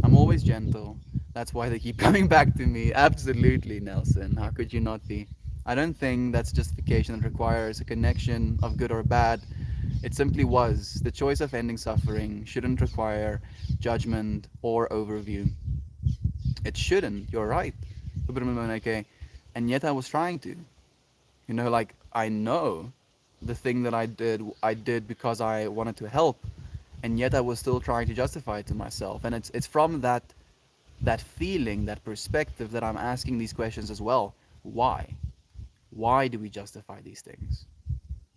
I'm always gentle. That's why they keep coming back to me. Absolutely, Nelson. How could you not be? I don't think that's justification that requires a connection of good or bad. It simply was. The choice of ending suffering shouldn't require judgment or overview. It shouldn't. You're right. And yet I was trying to. Like I know the thing that I did because I wanted to help, and yet I was still trying to justify it to myself. And it's from that feeling, that perspective that I'm asking these questions as well. Why? Why do we justify these things?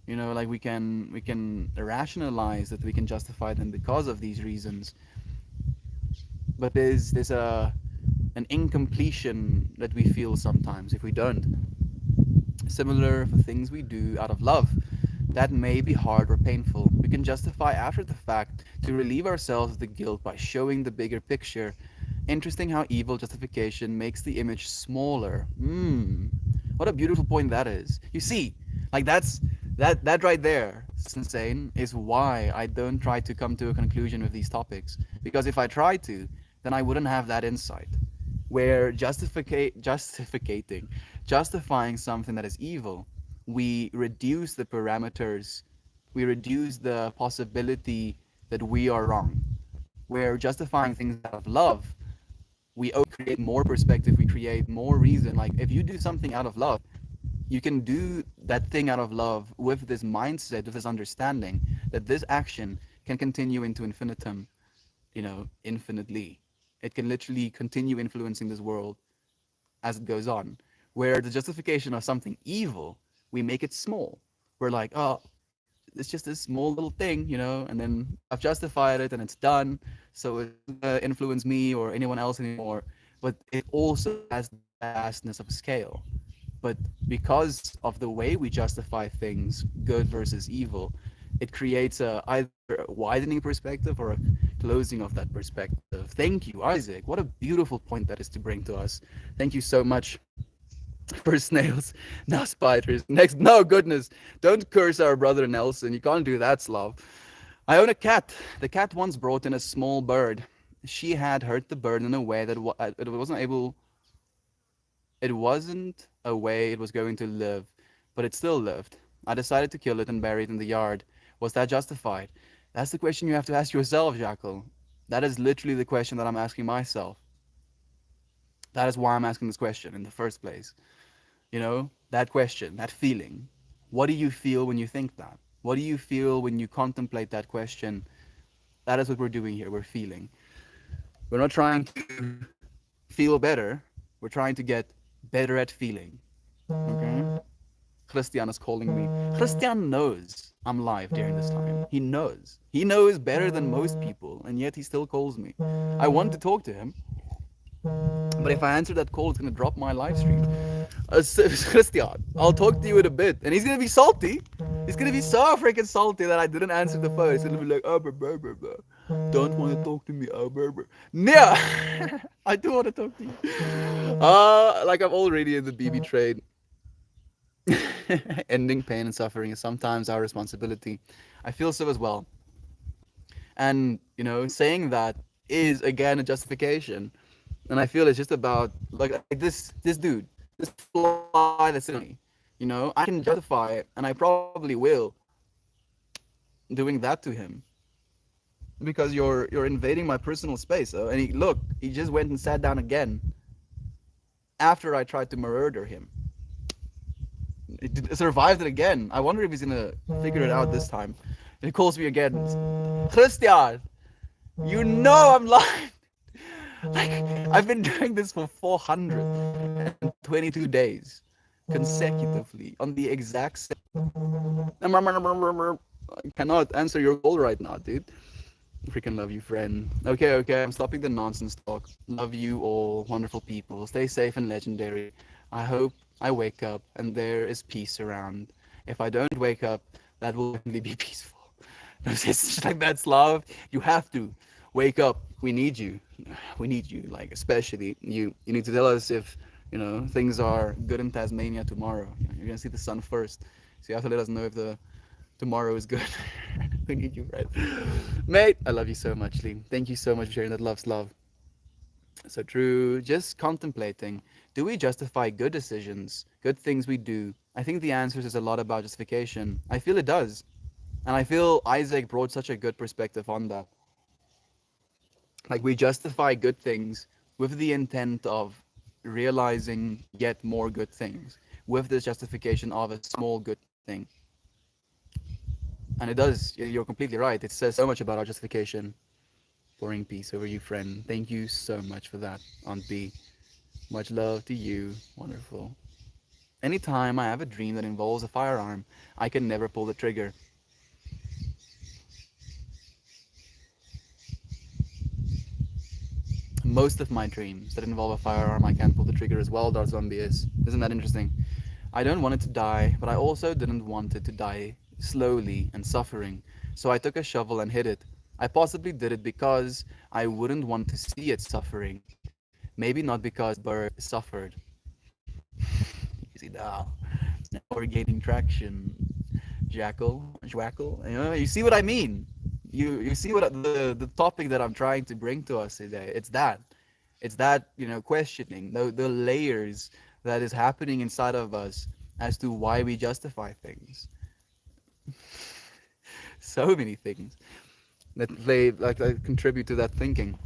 Like we can rationalize that we can justify them because of these reasons, but there's an incompletion that we feel sometimes if we don't. Similar for things we do out of love. That may be hard or painful. We can justify after the fact to relieve ourselves of the guilt by showing the bigger picture. Interesting how evil justification makes the image smaller. What a beautiful point that is. You see, like that right there, insane, is why I don't try to come to a conclusion with these topics. Because if I try to, then I wouldn't have that insight. Where justifying something that is evil, we reduce the parameters, we reduce the possibility that we are wrong. Where justifying things out of love, we create more perspective, we create more reason. Like if you do something out of love, you can do that thing out of love with this mindset, with this understanding that this action can continue into infinitum, infinitely. It can literally continue influencing this world as it goes on. Where the justification of something evil, we make it small. We're like, oh, it's just this small little thing, and then I've justified it and it's done, so it doesn't influence me or anyone else anymore. But it also has the vastness of a scale. But because of the way we justify things, good versus evil, it creates either a widening perspective or a closing of that perspective. Thank you, Isaac. What a beautiful point that is to bring to us. Thank you so much. For snails, now spiders. Next, no goodness, don't curse our brother Nelson. You can't do that, Slav. I own a cat. The cat once brought in a small bird. She had hurt the bird in a way that it wasn't a way it was going to live, but it still lived. I decided to kill it and bury it in the yard. Was that justified? That's the question you have to ask yourself, Jackal. That is literally the question that I'm asking myself. That is why I'm asking this question in the first place. That question, that feeling. What do you feel when you think that? What do you feel when you contemplate that question? That is what we're doing here. We're feeling. We're not trying to feel better. We're trying to get better at feeling. Okay? Christian is calling me. Christian knows I'm live during this time. He knows. He knows better than most people, and yet he still calls me. I want to talk to him, but if I answer that call, it's gonna drop my live stream. Christian, I'll talk to you in a bit, and he's gonna be salty. He's gonna be so freaking salty that I didn't answer the phone. He's gonna be like, oh, blah, blah, blah, blah. Don't want to talk to me, oh, blah, blah. Yeah, I do want to talk to you. Like I'm already in the BB trade. Ending pain and suffering is sometimes our responsibility. I feel so as well. And saying that is again a justification. And I feel it's just about like this dude, this fly that's in me. I can justify it, and I probably will, doing that to him because you're invading my personal space. And he just went and sat down again after I tried to murder him. It survived it again. I wonder if he's gonna figure it out this time. He calls me again. Christian, I'm lying. Like, I've been doing this for 422 days. consecutively on the exact same. I cannot answer your call right now, dude. Freaking love you, friend. Okay, okay, I'm stopping the nonsense talk. Love you all, wonderful people. Stay safe and legendary. I hope I wake up and there is peace around. If I don't wake up, that will definitely be peaceful. It's just like that's love. You have to wake up. We need you. We need you. Like especially you. You need to tell us if things are good in Tasmania tomorrow. You're gonna see the sun first, so you have to let us know if the tomorrow is good. We need you, right? Mate, I love you so much, Lee. Thank you so much for sharing that love's love. So true. Just contemplating. Do we justify good decisions, good things we do? I think the answer is a lot about justification. I feel it does. And I feel Isaac brought such a good perspective on that. Like we justify good things with the intent of realizing yet more good things, with this justification of a small good thing. And it does, you're completely right. It says so much about our justification. Pouring peace over you, friend. Thank you so much for that, Aunt B. Much love to you. Wonderful. Anytime I have a dream that involves a firearm, I can never pull the trigger. Most of my dreams that involve a firearm, I can't pull the trigger as well, Darth Zombie is. Isn't that interesting? I don't want it to die, but I also didn't want it to die slowly and suffering. So I took a shovel and hit it. I possibly did it because I wouldn't want to see it suffering. Maybe not because the bird suffered. Easy now. Now we're gaining traction. Jackal. You see what I mean? You see what the topic that I'm trying to bring to us today. It's that questioning the layers that is happening inside of us as to why we justify things. So many things that contribute to that thinking.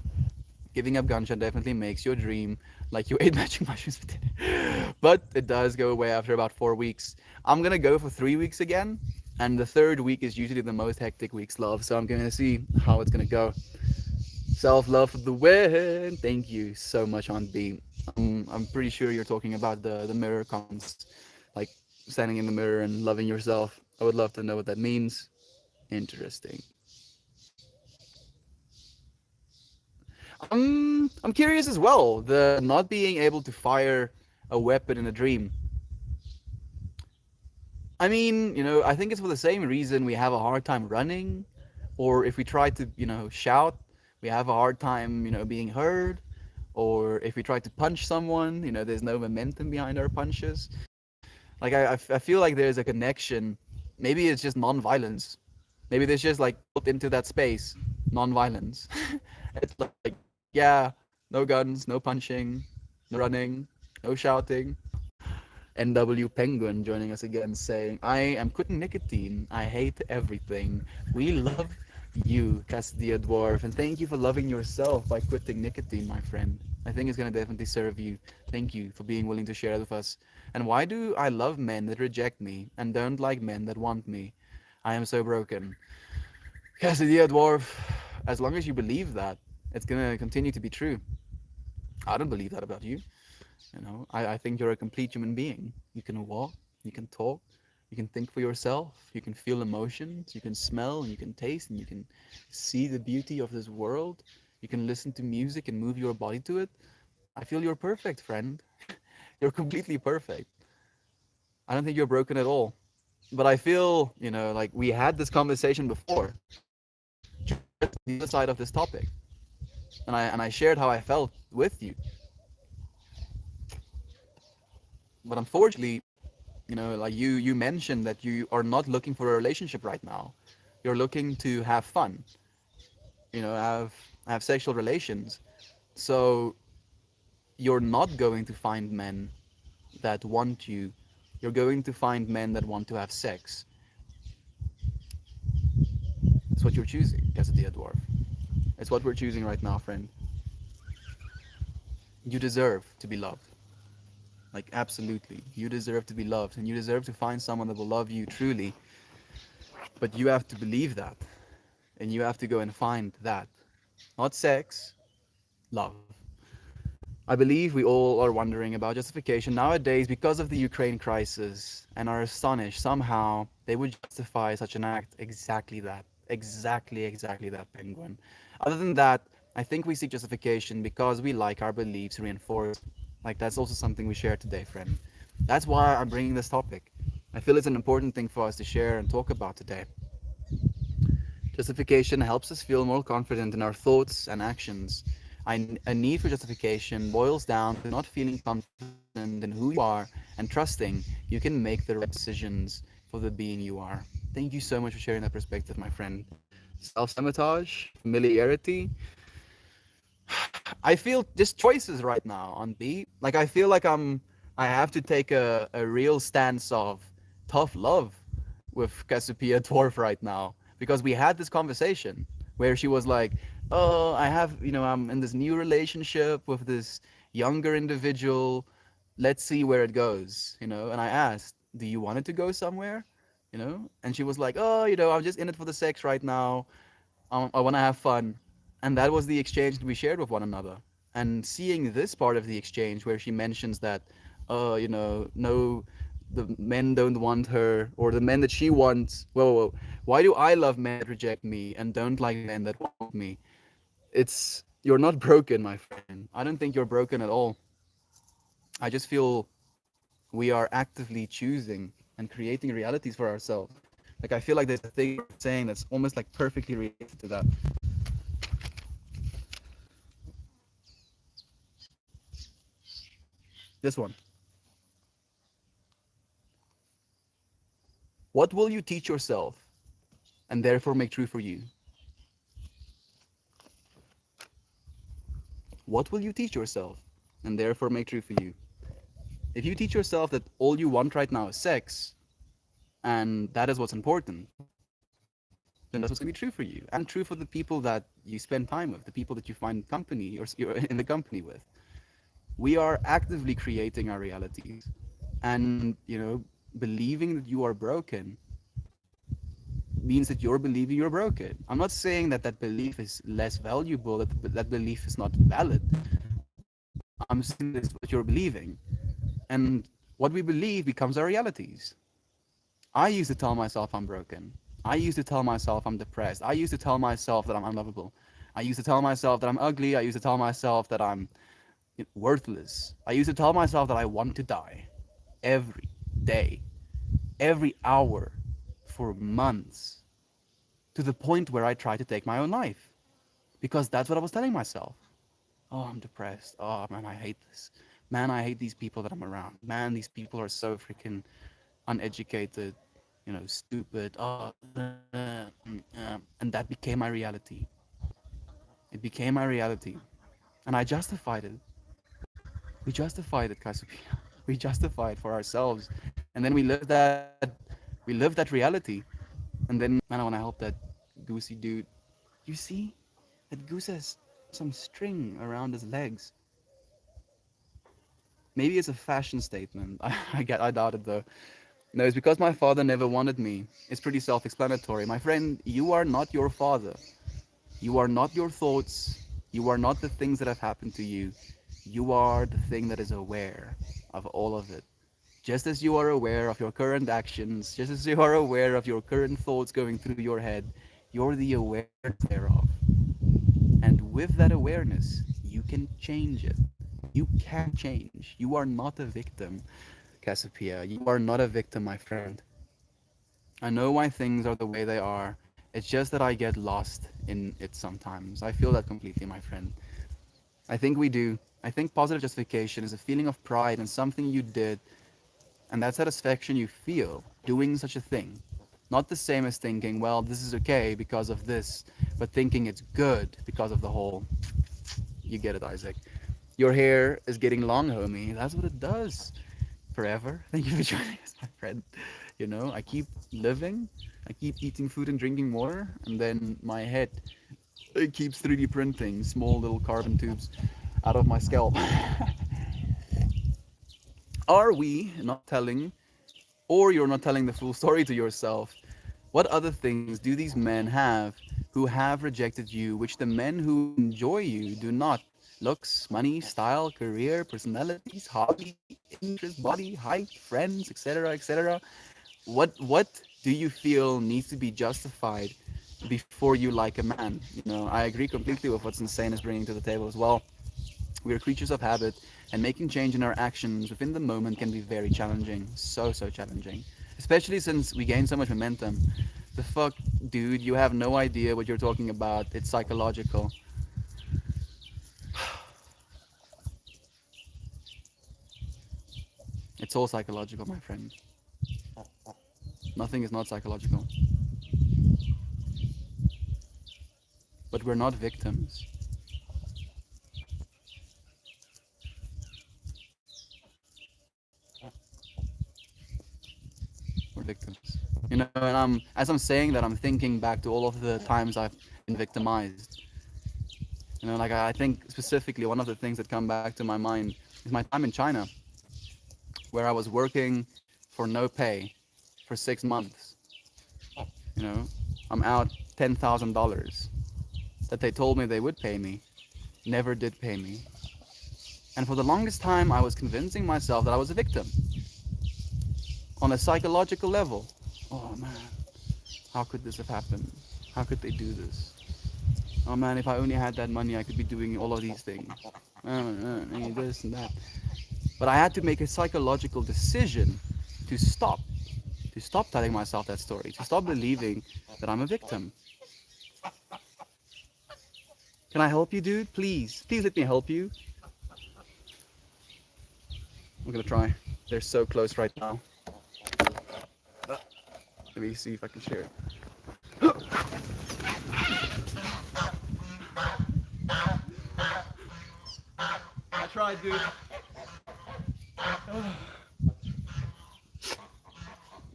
Giving up ganja definitely makes your dream like you ate magic mushrooms for dinner. But it does go away after about 4 weeks. I'm gonna go for 3 weeks again, and the third week is usually the most hectic week's love. So I'm gonna see how it's gonna go. Self love for the win. Thank you so much, Aunt B. I'm pretty sure you're talking about the mirror comments, like standing in the mirror and loving yourself. I would love to know what that means. Interesting. I'm curious as well. The not being able to fire a weapon in a dream. I mean, I think it's for the same reason we have a hard time running, or if we try to, shout, we have a hard time, being heard, or if we try to punch someone, there's no momentum behind our punches. Like I feel like there's a connection. Maybe it's just non-violence. Maybe there's just like built into that space, non-violence. It's like, yeah, no guns, no punching, no running, no shouting. NW Penguin joining us again saying, I am quitting nicotine. I hate everything. We love you, Cassia Dwarf, and thank you for loving yourself by quitting nicotine, my friend. I think it's going to definitely serve you. Thank you for being willing to share it with us. And why do I love men that reject me and don't like men that want me? I am so broken. Cassia Dwarf, as long as you believe that, it's going to continue to be true. I don't believe that about you. I think you're a complete human being. You can walk, you can talk, you can think for yourself, you can feel emotions, you can smell, and you can taste, and you can see the beauty of this world. You can listen to music and move your body to it. I feel you're perfect, friend. You're completely perfect. I don't think you're broken at all. But I feel, like we had this conversation before, just the other side of this topic. And I shared how I felt with you. But unfortunately, like you mentioned that you are not looking for a relationship right now. You're looking to have fun, have sexual relations. So you're not going to find men that want you. You're going to find men that want to have sex. It's what you're choosing, Cassidy Dwarf. It's what we're choosing right now, friend. You deserve to be loved. Like absolutely. You deserve to be loved and you deserve to find someone that will love you truly. But you have to believe that. And you have to go and find that. Not sex, love. I believe we all are wondering about justification nowadays because of the Ukraine crisis and are astonished somehow they would justify such an act. Exactly that. Exactly that, Penguin. Other than that, I think we seek justification because we like our beliefs reinforced. Like, that's also something we share today, friend. That's why I'm bringing this topic. I feel it's an important thing for us to share and talk about today. Justification helps us feel more confident in our thoughts and actions. A need for justification boils down to not feeling confident in who you are and trusting you can make the right decisions for the being you are. Thank you so much for sharing that perspective, my friend. Self sabotage, familiarity. I feel just choices right now on B. Like, I feel like I have to take a real stance of tough love with Cassiopeia Dwarf right now because we had this conversation where she was like, "Oh, I'm in this new relationship with this younger individual. Let's see where it goes," And I asked, "Do you want it to go somewhere?" And she was like, "Oh, I'm just in it for the sex right now. I want to have fun." And that was the exchange that we shared with one another. And seeing this part of the exchange where she mentions that, no, the men don't want her, or the men that she wants. Whoa. Why do I love men that reject me and don't like men that want me? You're not broken, my friend. I don't think you're broken at all. I just feel we are actively choosing and creating realities for ourselves. Like, I feel like there's a thing you're saying that's almost like perfectly related to that. This one. What will you teach yourself and therefore make true for you? What will you teach yourself and therefore make true for you? If you teach yourself that all you want right now is sex and that is what's important, then that's what's going to be true for you and true for the people that you spend time with, the people that you find company or you're in the company with. We are actively creating our realities. And, believing that you are broken means that you're believing you're broken. I'm not saying that that belief is less valuable, that belief is not valid. I'm saying that it's what you're believing. And what we believe becomes our realities. I used to tell myself I'm broken. I used to tell myself I'm depressed. I used to tell myself that I'm unlovable. I used to tell myself that I'm ugly. I used to tell myself that I'm worthless. I used to tell myself that I want to die every day, every hour, for months, to the point where I tried to take my own life because that's what I was telling myself. Oh, I'm depressed. Oh, man, I hate this. Man, I hate these people that I'm around. Man, these people are so freaking uneducated, stupid. Oh, and that became my reality. It became my reality. And I justified it. We justified it, Cassiopeia. We justified for ourselves. And then we lived that reality. And then, man, I want to help that goosey dude. You see? That goose has some string around his legs. Maybe it's a fashion statement. I doubt it though. No, it's because my father never wanted me. It's pretty self-explanatory. My friend, you are not your father. You are not your thoughts. You are not the things that have happened to you. You are the thing that is aware of all of it. Just as you are aware of your current actions, just as you are aware of your current thoughts going through your head, you're the awareness thereof. And with that awareness, you can change it. You can change. You are not a victim, Cassiopeia. You are not a victim, my friend. I know why things are the way they are. It's just that I get lost in it sometimes. I feel that completely, my friend. I think we do. I think positive justification is a feeling of pride in something you did, and that satisfaction you feel doing such a thing. Not the same as thinking, well, this is okay because of this, but thinking it's good because of the whole. You get it, Isaac. Your hair is getting long, homie. That's what it does. Forever. Thank you for joining us, my friend. I keep living, I keep eating food and drinking water, and then my head, it keeps 3D printing small little carbon tubes out of my scalp. Are we not telling, or you're not telling the full story to yourself? What other things do these men have who have rejected you, which the men who enjoy you do not? looks, money, style, career, personalities, hobby, interest, body, height, friends, etc., etc. What do you feel needs to be justified before you like a man? I agree completely with what Insane is bringing to the table as well. We are creatures of habit, and making change in our actions within the moment can be very challenging. So challenging. Especially since we gain so much momentum. The fuck, dude, you have no idea what you're talking about. It's psychological. It's all psychological, my friend. Nothing is not psychological. But we're not victims. We're victims. And as I'm saying that, I'm thinking back to all of the times I've been victimized. Like I think specifically one of the things that come back to my mind is my time in China, where I was working for no pay for 6 months. You know, I'm out $10,000 that they told me they would pay me, never did pay me. And for the longest time, I was convincing myself that I was a victim on a psychological level. Oh man, how could this have happened? How could they do this? Oh man, if I only had that money, I could be doing all of these things. This and that. But I had to make a psychological decision to stop, to stop telling myself that story, to stop believing that I'm a victim. Can I help you, dude? Please, please let me help you. I'm gonna try. They're so close right now. Let me see if I can share it. I tried, dude.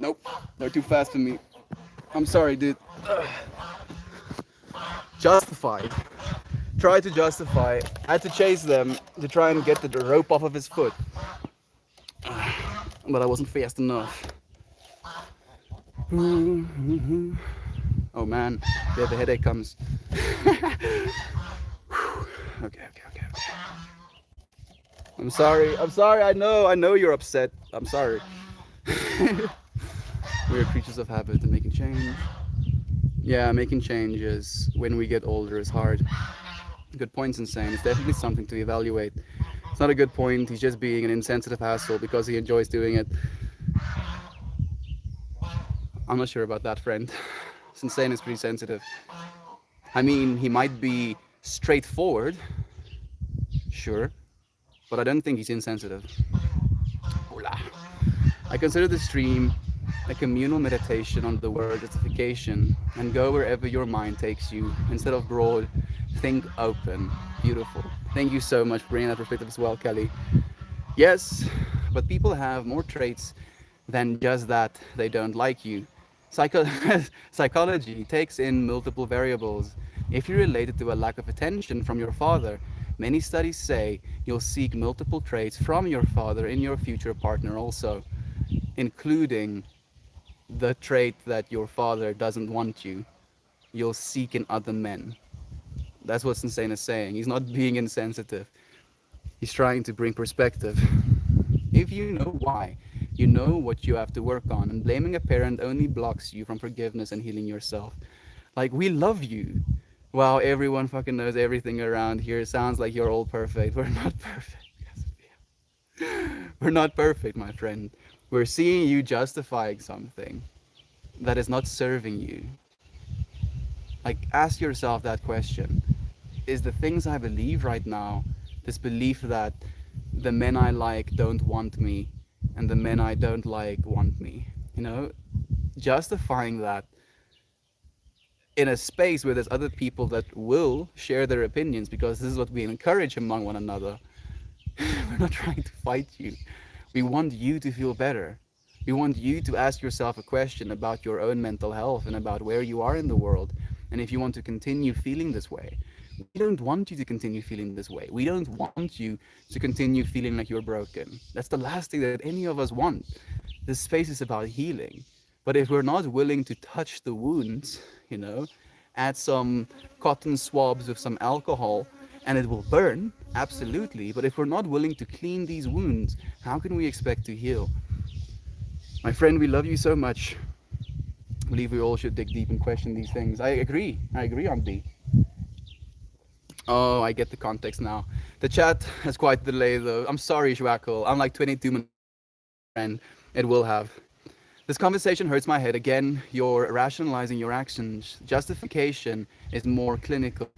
Nope, they're too fast for me. I'm sorry, dude. Justified. Tried to justify. I had to chase them to try and get the rope off of his foot. But I wasn't fast enough. Oh man, yeah, the headache comes. Okay. I'm sorry, I know you're upset. I'm sorry. We're creatures of habit and making change. Yeah, making changes when we get older is hard. Good point's insane. It's definitely something to evaluate. It's not a good point. He's just being an insensitive asshole because he enjoys doing it. I'm not sure about that, friend. Insane is pretty sensitive. I mean, he might be straightforward, sure, but I don't think he's insensitive. Hola. I consider the stream a communal meditation on the word justification, and go wherever your mind takes you. Instead of broad, think open. Beautiful. Thank you so much for bringing that perspective as well, Kelly. Yes, but people have more traits than just that they don't like you. Psycho- Psychology takes in multiple variables. If you're related to a lack of attention from your father, many studies say you'll seek multiple traits from your father in your future partner also, including the trait that your father doesn't want you. You'll seek in other men. That's what Insane is saying. He's not being insensitive. He's trying to bring perspective. If you know why, you know what you have to work on, and blaming a parent only blocks you from forgiveness and healing yourself. Like, we love you. Wow, everyone fucking knows everything around here. It sounds like you're all perfect. We're not perfect. We're not perfect, my friend. We're seeing you justifying something that is not serving you. Like, ask yourself that question. Is the things I believe right now, this belief that the men I like don't want me and the men I don't like want me, justifying that in a space where there's other people that will share their opinions, because this is what we encourage among one another. We're not trying to fight you. We want you to feel better. We want you to ask yourself a question about your own mental health and about where you are in the world. And if you want to continue feeling this way, we don't want you to continue feeling this way. We don't want you to continue feeling like you're broken. That's the last thing that any of us want. This space is about healing. But if we're not willing to touch the wounds, add some cotton swabs with some alcohol And it will burn, absolutely. But if we're not willing to clean these wounds, how can we expect to heal? My friend, we love you so much. I believe we all should dig deep and question these things. I agree. I agree on B. Oh, I get the context now. The chat has quite the delay though. I'm sorry, Shwackle. I'm like 22 minutes, friend. It will have. This conversation hurts my head. Again, you're rationalizing your actions. Justification is more clinical.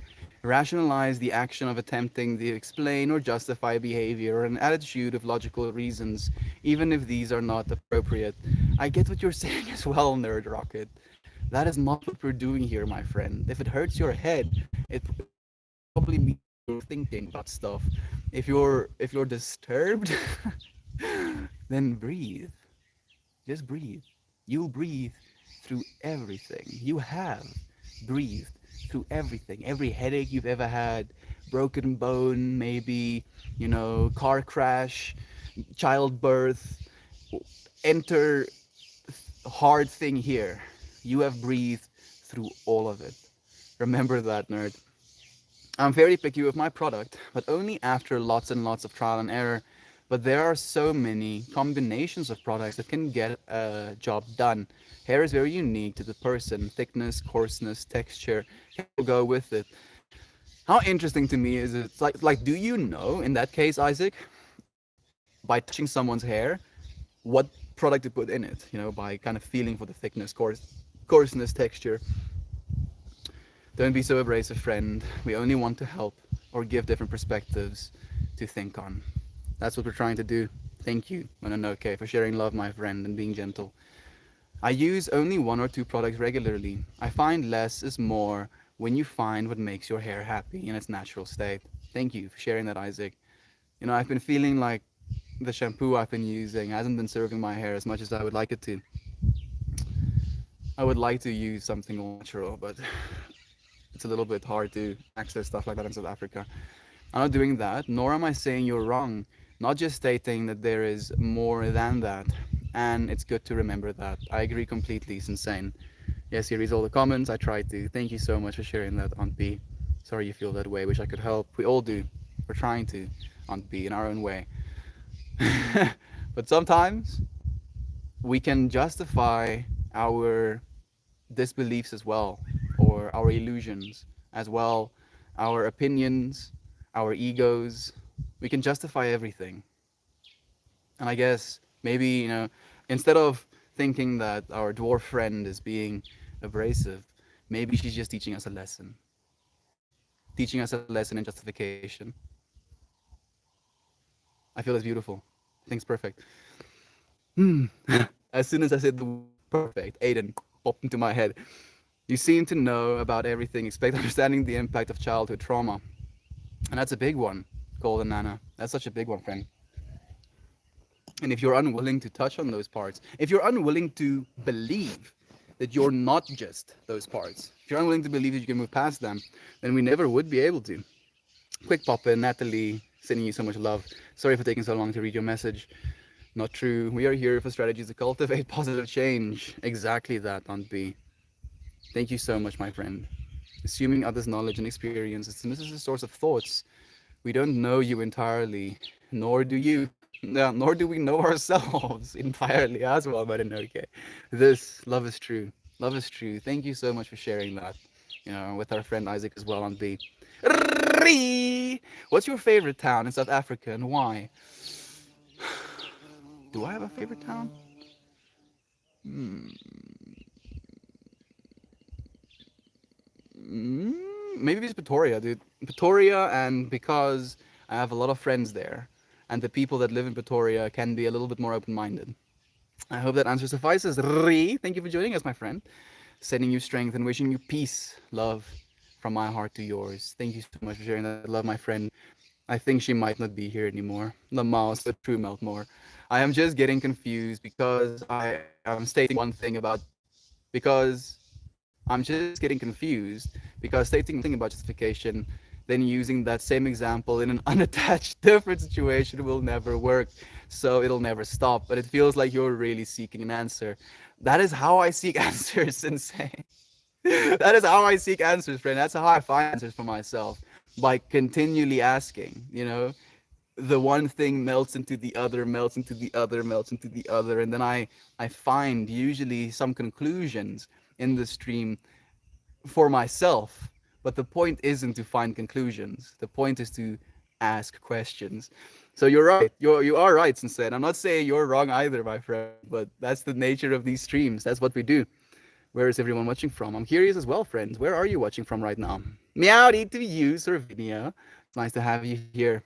Rationalize the action of attempting to explain or justify behavior or an attitude of logical reasons, even if these are not appropriate. I get what you're saying as well, Nerd Rocket. That is not what we're doing here, my friend. If it hurts your head, it probably means you're thinking about stuff. If you're disturbed, then breathe. Just breathe. You'll breathe through everything. You have breathed through everything. Every headache you've ever had, broken bone, maybe, car crash, childbirth, enter hard thing here. You have breathed through all of it. Remember that, nerd. I'm very picky with my product, but only after lots and lots of trial and error. But there are so many combinations of products that can get a job done. Hair is very unique to the person. Thickness, coarseness, texture will go with it. How interesting to me is it's like do you know in that case, Isaac, by touching someone's hair, what product to put in it? By kind of feeling for the thickness, coarseness, texture. Don't be so abrasive, friend. We only want to help or give different perspectives to think on. That's what we're trying to do. Thank you, Mononoke, for sharing love, my friend, and being gentle. I use only one or two products regularly. I find less is more when you find what makes your hair happy in its natural state. Thank you for sharing that, Isaac. I've been feeling like the shampoo I've been using hasn't been serving my hair as much as I would like it to. I would like to use something natural, but it's a little bit hard to access stuff like that in South Africa. I'm not doing that, nor am I saying you're wrong, not just stating that there is more than that. And it's good to remember that. I agree completely, it's insane. Yes, he reads all the comments, I tried to. Thank you so much for sharing that, Aunt B. Sorry you feel that way, wish I could help. We all do. We're trying to, Aunt B, in our own way. But sometimes we can justify our disbeliefs as well, or our illusions as well, our opinions, our egos. We can justify everything. And I guess maybe, instead of thinking that our dwarf friend is being abrasive, maybe she's just teaching us a lesson. Teaching us a lesson in justification. I feel it's beautiful. I think it's perfect. As soon as I said the word perfect, Aiden popped into my head. You seem to know about everything, expect understanding the impact of childhood trauma. And that's a big one, Golden Nana. That's such a big one, friend. And if you're unwilling to touch on those parts, if you're unwilling to believe that you're not just those parts, if you're unwilling to believe that you can move past them, then we never would be able to. Quick pop in, Natalie, sending you so much love. Sorry for taking so long to read your message. Not true. We are here for strategies to cultivate positive change. Exactly that, Aunt B. Thank you so much, my friend. Assuming others' knowledge and experience is a source of thoughts. We don't know you entirely, nor do you. Nor do we know ourselves entirely as well, but okay. This love is true. Love is true. Thank you so much for sharing that. With our friend Isaac as well on B. What's your favorite town in South Africa and why? Do I have a favorite town? Maybe it's Pretoria, dude. Pretoria, and because I have a lot of friends there, and the people that live in Pretoria can be a little bit more open-minded. I hope that answer suffices. Thank you for joining us, my friend. Sending you strength and wishing you peace, love, from my heart to yours. Thank you so much for sharing that love, my friend. I think she might not be here anymore. The mouse, the true Meltmore. I am just getting confused because I am stating one thing about because I'm just getting confused because stating one thing about justification, then using that same example in an unattached different situation will never work. So it'll never stop. But it feels like you're really seeking an answer. That is how I seek answers, insane. That is how I seek answers, friend. That's how I find answers for myself. by continually asking, the one thing melts into the other, melts into the other, melts into the other, and then I find usually some conclusions in the stream for myself. But the point isn't to find conclusions. The point is to ask questions. So you're right. You are right, Sensei. I'm not saying you're wrong either, my friend. But that's the nature of these streams. That's what we do. Where is everyone watching from? I'm curious as well, friends. Where are you watching from right now? Meowdy to you, Servinia. It's nice to have you here.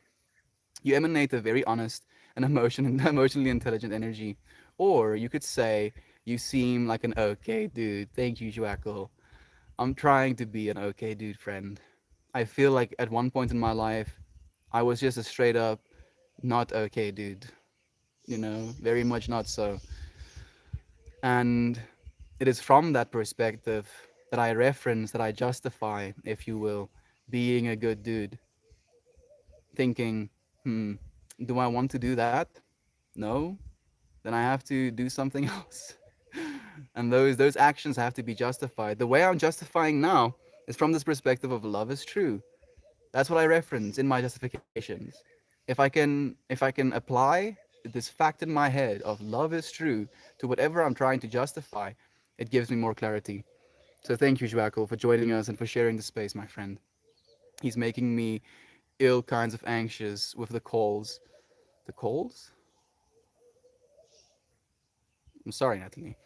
You emanate a very honest and emotionally intelligent energy. Or you could say you seem like an okay dude. Thank you, Joaquil. I'm trying to be an okay dude, friend. I feel like at one point in my life, I was just a straight up not okay dude. Very much not so. And it is from that perspective that I reference, that I justify, if you will, being a good dude. Thinking, hmm, do I want to do that? No? Then I have to do something else. And those actions have to be justified. The way I'm justifying now is from this perspective of love is true. That's what I reference in my justifications. If I can apply this fact in my head of love is true to whatever I'm trying to justify, it gives me more clarity. So thank you, Joaquil, for joining us and for sharing the space, my friend. He's making me ill kinds of anxious with the calls. The calls? I'm sorry, Natalie.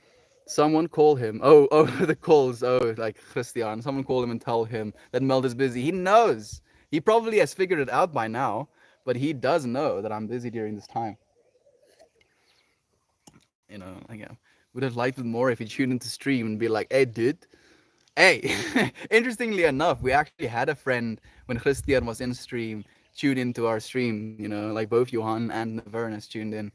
Someone call him. Oh, the calls. Oh, like Christian. Someone call him and tell him that Meld is busy. He knows. He probably has figured it out by now, but he does know that I'm busy during this time. Like, would have liked it more if he tuned into stream and be like, "Hey, dude. Hey." Interestingly enough, we actually had a friend when Christian was in stream tune into our stream. Like both Johan and Navernus tuned in.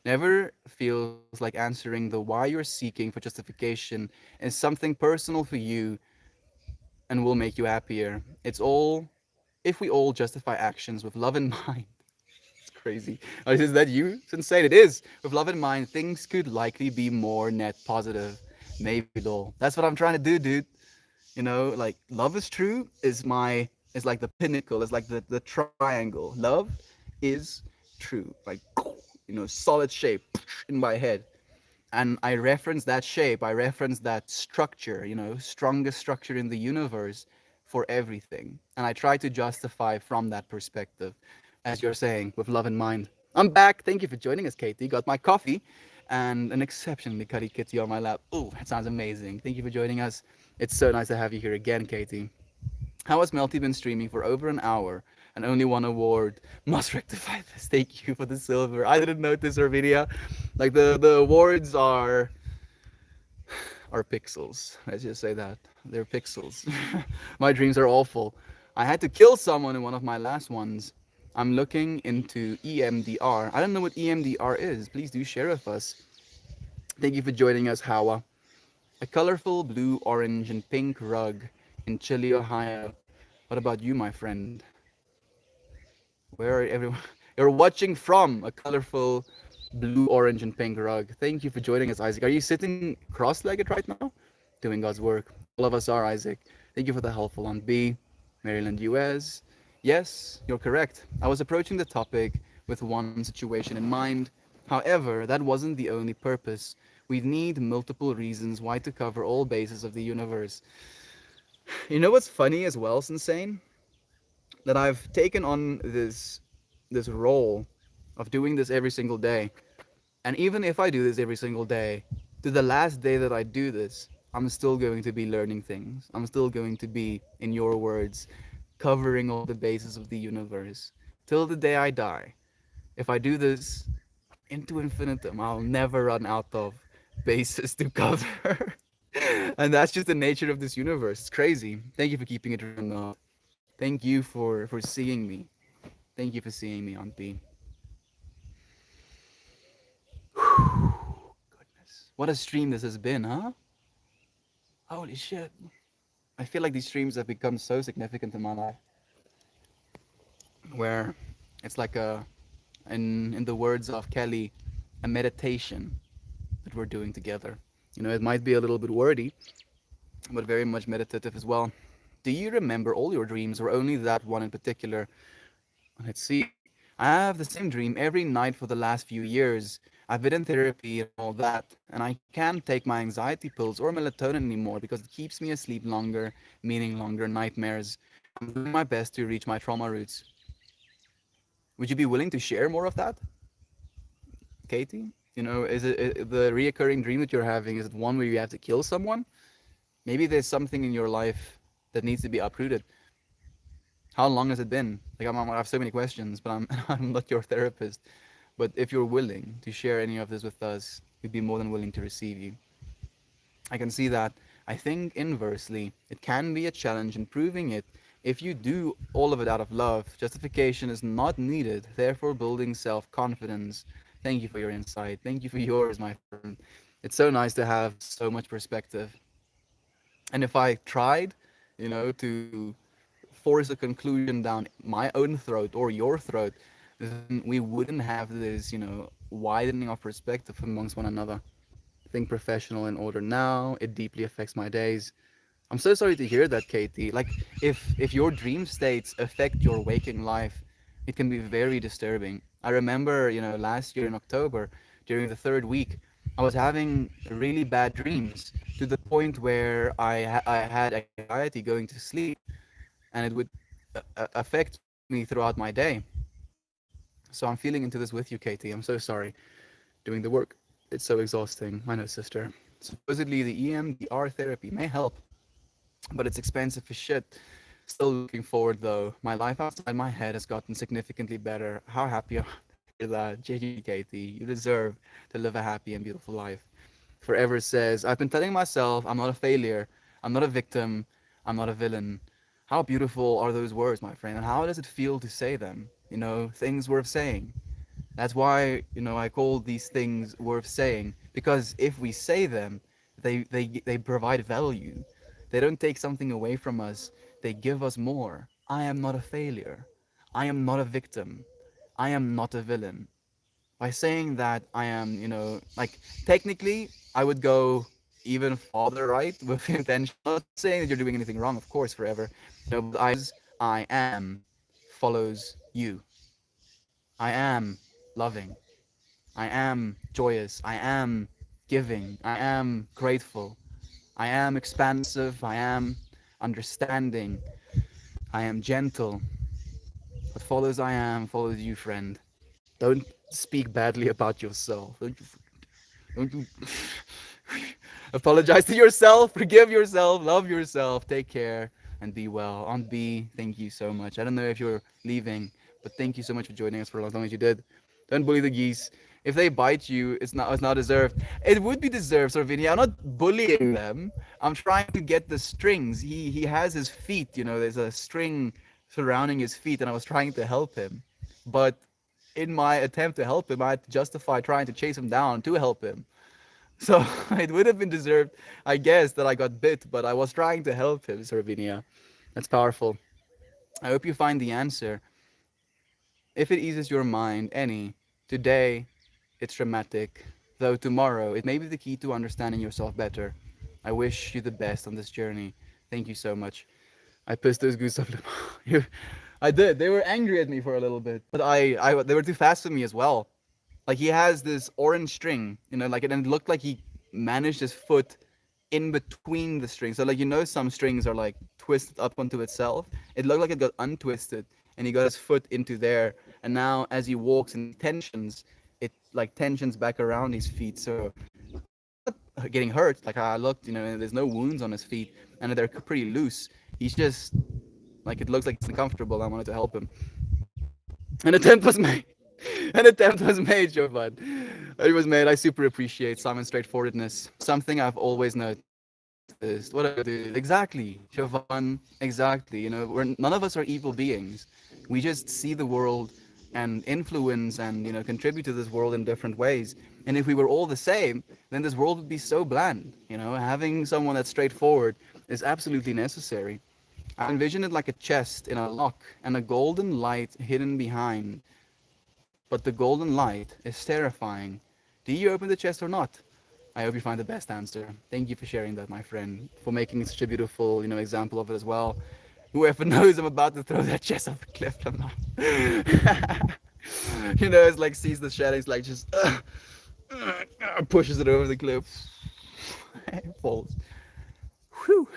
Never feels like answering the why you're seeking for justification is something personal for you and will make you happier. It's all if we all justify actions with love in mind. It's crazy. Is that you, Sensei? It is. With love in mind, things could likely be more net positive. Maybe though. That's what I'm trying to do, dude. Like love is true is like the pinnacle, is like the triangle. Love is true. Like solid shape in my head. And I reference that shape, I reference that structure, strongest structure in the universe for everything. And I try to justify from that perspective, as you're saying, with love in mind. I'm back. Thank you for joining us, Katie. Got my coffee and an exceptionally cutty kitty on my lap. Oh, that sounds amazing. Thank you for joining us. It's so nice to have you here again, Katie. How has Melty been streaming for over an hour and only one award? Must rectify this. Thank you for the silver. I didn't notice her video. Like the awards are pixels. Let's just say that. They're pixels. My dreams are awful. I had to kill someone in one of my last ones. I'm looking into EMDR. I don't know what EMDR is. Please do share with us. Thank you for joining us, Hawa. A colorful blue, orange, and pink rug in Chile, Ohio. What about you, my friend? Where are everyone? You're watching from a colorful blue, orange, and pink rug. Thank you for joining us, Isaac. Are you sitting cross-legged right now? Doing God's work. All of us are, Isaac. Thank you for the helpful on B. Maryland, US. Yes, you're correct. I was approaching the topic with one situation in mind. However, that wasn't the only purpose. We need multiple reasons why to cover all bases of the universe. You know what's funny as well, Sensei? That I've taken on this role of doing this every single day. And even if I do this every single day, to the last day that I do this, I'm still going to be learning things. I'm still going to be, in your words, covering all the bases of the universe. Till the day I die. If I do this into infinitum, I'll never run out of bases to cover. And that's just the nature of this universe. It's crazy. Thank you for keeping it real, though. Thank you for seeing me. Thank you for seeing me, Aunt B. Goodness. What a stream this has been, huh? Holy shit. I feel like these streams have become so significant in my life. Where it's like in the words of Kelly, a meditation that we're doing together. It might be a little bit wordy, but very much meditative as well. Do you remember all your dreams or only that one in particular? Let's see. I have the same dream every night for the last few years. I've been in therapy and all that, and I can't take my anxiety pills or melatonin anymore because it keeps me asleep longer, meaning longer nightmares. I'm doing my best to reach my trauma roots. Would you be willing to share more of that, Katie? Is it the reoccurring dream that you're having? Is it one where you have to kill someone? Maybe there's something in your life that needs to be uprooted. How long has it been? Like I have so many questions, but I'm I'm not your therapist. But if you're willing to share any of this with us, we'd be more than willing to receive you. I can see that. I think inversely, it can be a challenge in proving it. If you do all of it out of love, justification is not needed, therefore building self-confidence. Thank you for your insight. Thank you for yours, my friend. It's so nice to have so much perspective. And if I tried, to force a conclusion down my own throat or your throat, then we wouldn't have this, widening of perspective amongst one another. Think professional in order now. It deeply affects my days. I'm so sorry to hear that, Katie. Like, if your dream states affect your waking life, it can be very disturbing. I remember, last year in October, during the third week, I was having really bad dreams to the point where I had anxiety going to sleep, and it would affect me throughout my day. So I'm feeling into this with you, Katie. I'm so sorry. Doing the work, it's so exhausting. I know, sister. Supposedly, the EMDR therapy may help, but it's expensive as shit. Still looking forward though. My life outside my head has gotten significantly better. How happy am I to hear that? JG Katie, you deserve to live a happy and beautiful life. Forever says, I've been telling myself I'm not a failure, I'm not a victim, I'm not a villain. How beautiful are those words, my friend, and how does it feel to say them? Things worth saying. That's why, I call these things worth saying, because if we say them, they provide value. They don't take something away from us, they give us more. I am not a failure. I am not a victim. I am not a villain. By saying that, I am, like, technically, I would go even farther right with intention. I'm not saying that you're doing anything wrong, of course, forever. But I am follows you. I am loving. I am joyous. I am giving. I am grateful. I am expansive. I am understanding. I am gentle. What follows I am follows you, friend. Don't speak badly about yourself. Don't you apologize to yourself, forgive yourself, love yourself, take care, and be well. Aunt B, thank you so much. I don't know if you're leaving, but thank you so much for joining us for as long as you did. Don't bully the geese. If they bite you, it's not deserved. It would be deserved, Sarvinia. I'm not bullying them. I'm trying to get the strings. He has his feet, there's a string surrounding his feet, and I was trying to help him. But in my attempt to help him, I had to justify trying to chase him down to help him. So it would have been deserved, I guess, that I got bit, but I was trying to help him, Sarvinia. That's powerful. I hope you find the answer. If it eases your mind any, today it's dramatic, though tomorrow it may be the key to understanding yourself better. I wish you the best on this journey. Thank you so much. I pissed those goose off. I did. They were angry at me for a little bit, but they were too fast for me as well. Like he has this orange string, like and it looked like he managed his foot in between the strings. So like some strings are like twisted up onto itself. It looked like it got untwisted, and he got his foot into there. And now as he walks and tensions, it like tensions back around his feet. So getting hurt. Like I looked, there's no wounds on his feet, and they're pretty loose. He's just like it looks like it's uncomfortable. I wanted to help him. An attempt was made. An attempt was made, Jovan. It was made. I super appreciate Simon's straightforwardness. Something I've always noticed. What I do exactly, Jovan. Exactly. None of us are evil beings. We just see the world and influence and contribute to this world in different ways. And if we were all the same, then this world would be so bland. Having someone that's straightforward is absolutely necessary. I envision it like a chest in a lock and a golden light hidden behind. But the golden light is terrifying. Do you open the chest or not? I hope you find the best answer. Thank you for sharing that, my friend, for making such a beautiful, example of it as well. Whoever knows I'm about to throw that chest off a cliff, I'm not. It's like sees the shadow, it's like just pushes it over the cliff, falls. Whew.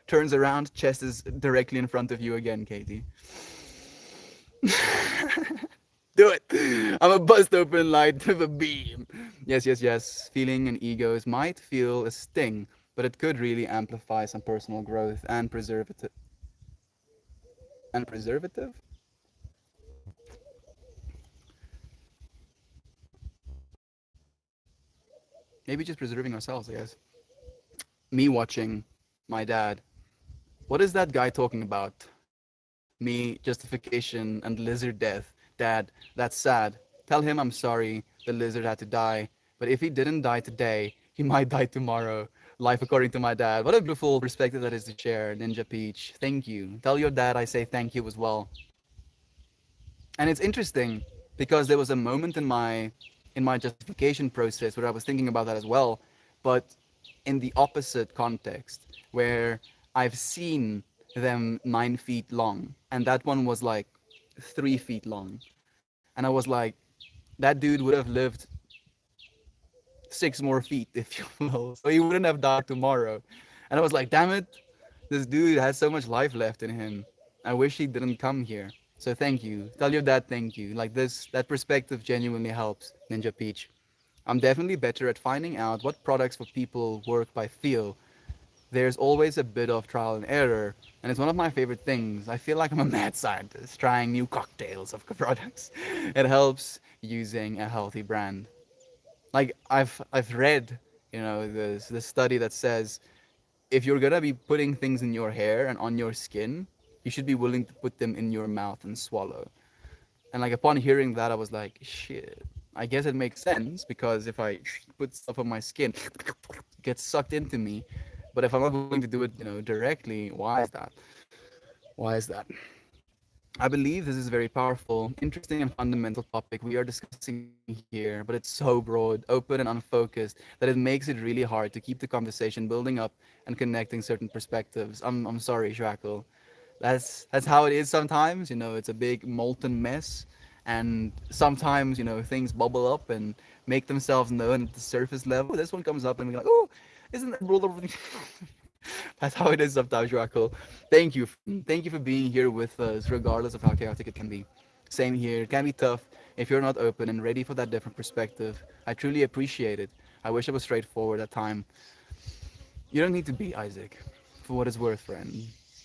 Turns around, chest is directly in front of you again, Katie. Do it. I'm a bust open light with a beam. Yes, yes, yes. Feeling and egos might feel a sting, but it could really amplify some personal growth and preservative. Maybe just preserving ourselves, I guess. Me watching my dad. What is that guy talking about? Me, justification, and lizard death. Dad, that's sad. Tell him I'm sorry the lizard had to die. But if he didn't die today, he might die tomorrow. Life according to my dad. What a beautiful perspective that is to share, Ninja Peach. Thank you. Tell your dad I say thank you as well. And it's interesting because there was a moment in my justification process where I was thinking about that as well, but in the opposite context where I've seen them 9 feet long, and that one was like 3 feet long, and I was like, that dude would have lived 6 more feet, if you will, so he wouldn't have died tomorrow. And I was like, damn it, this dude has so much life left in him. I wish he didn't come here. So thank you. Tell your dad thank you. Like this, that perspective genuinely helps, Ninja Peach. I'm definitely better at finding out what products for people work by feel. There's always a bit of trial and error, and it's one of my favorite things. I feel like I'm a mad scientist trying new cocktails of products. It helps using a healthy brand. Like I've read, this study that says if you're gonna be putting things in your hair and on your skin, you should be willing to put them in your mouth and swallow. And like upon hearing that, I was like, shit. I guess it makes sense because if I put stuff on my skin, it gets sucked into me. But if I'm not willing to do it, directly, why is that? Why is that? I believe this is a very powerful, interesting, and fundamental topic we are discussing here, but it's so broad, open, and unfocused that it makes it really hard to keep the conversation building up and connecting certain perspectives. I'm sorry, Shrackle. That's how it is sometimes. It's a big molten mess, and sometimes things bubble up and make themselves known at the surface level. This one comes up and we're like, oh, isn't that brother? That's how it is sometimes, Rocco. Thank you. Thank you for being here with us, regardless of how chaotic it can be. Same here. It can be tough if you're not open and ready for that different perspective. I truly appreciate it. I wish I was straightforward at time. You don't need to be Isaac, for what it's worth, friend.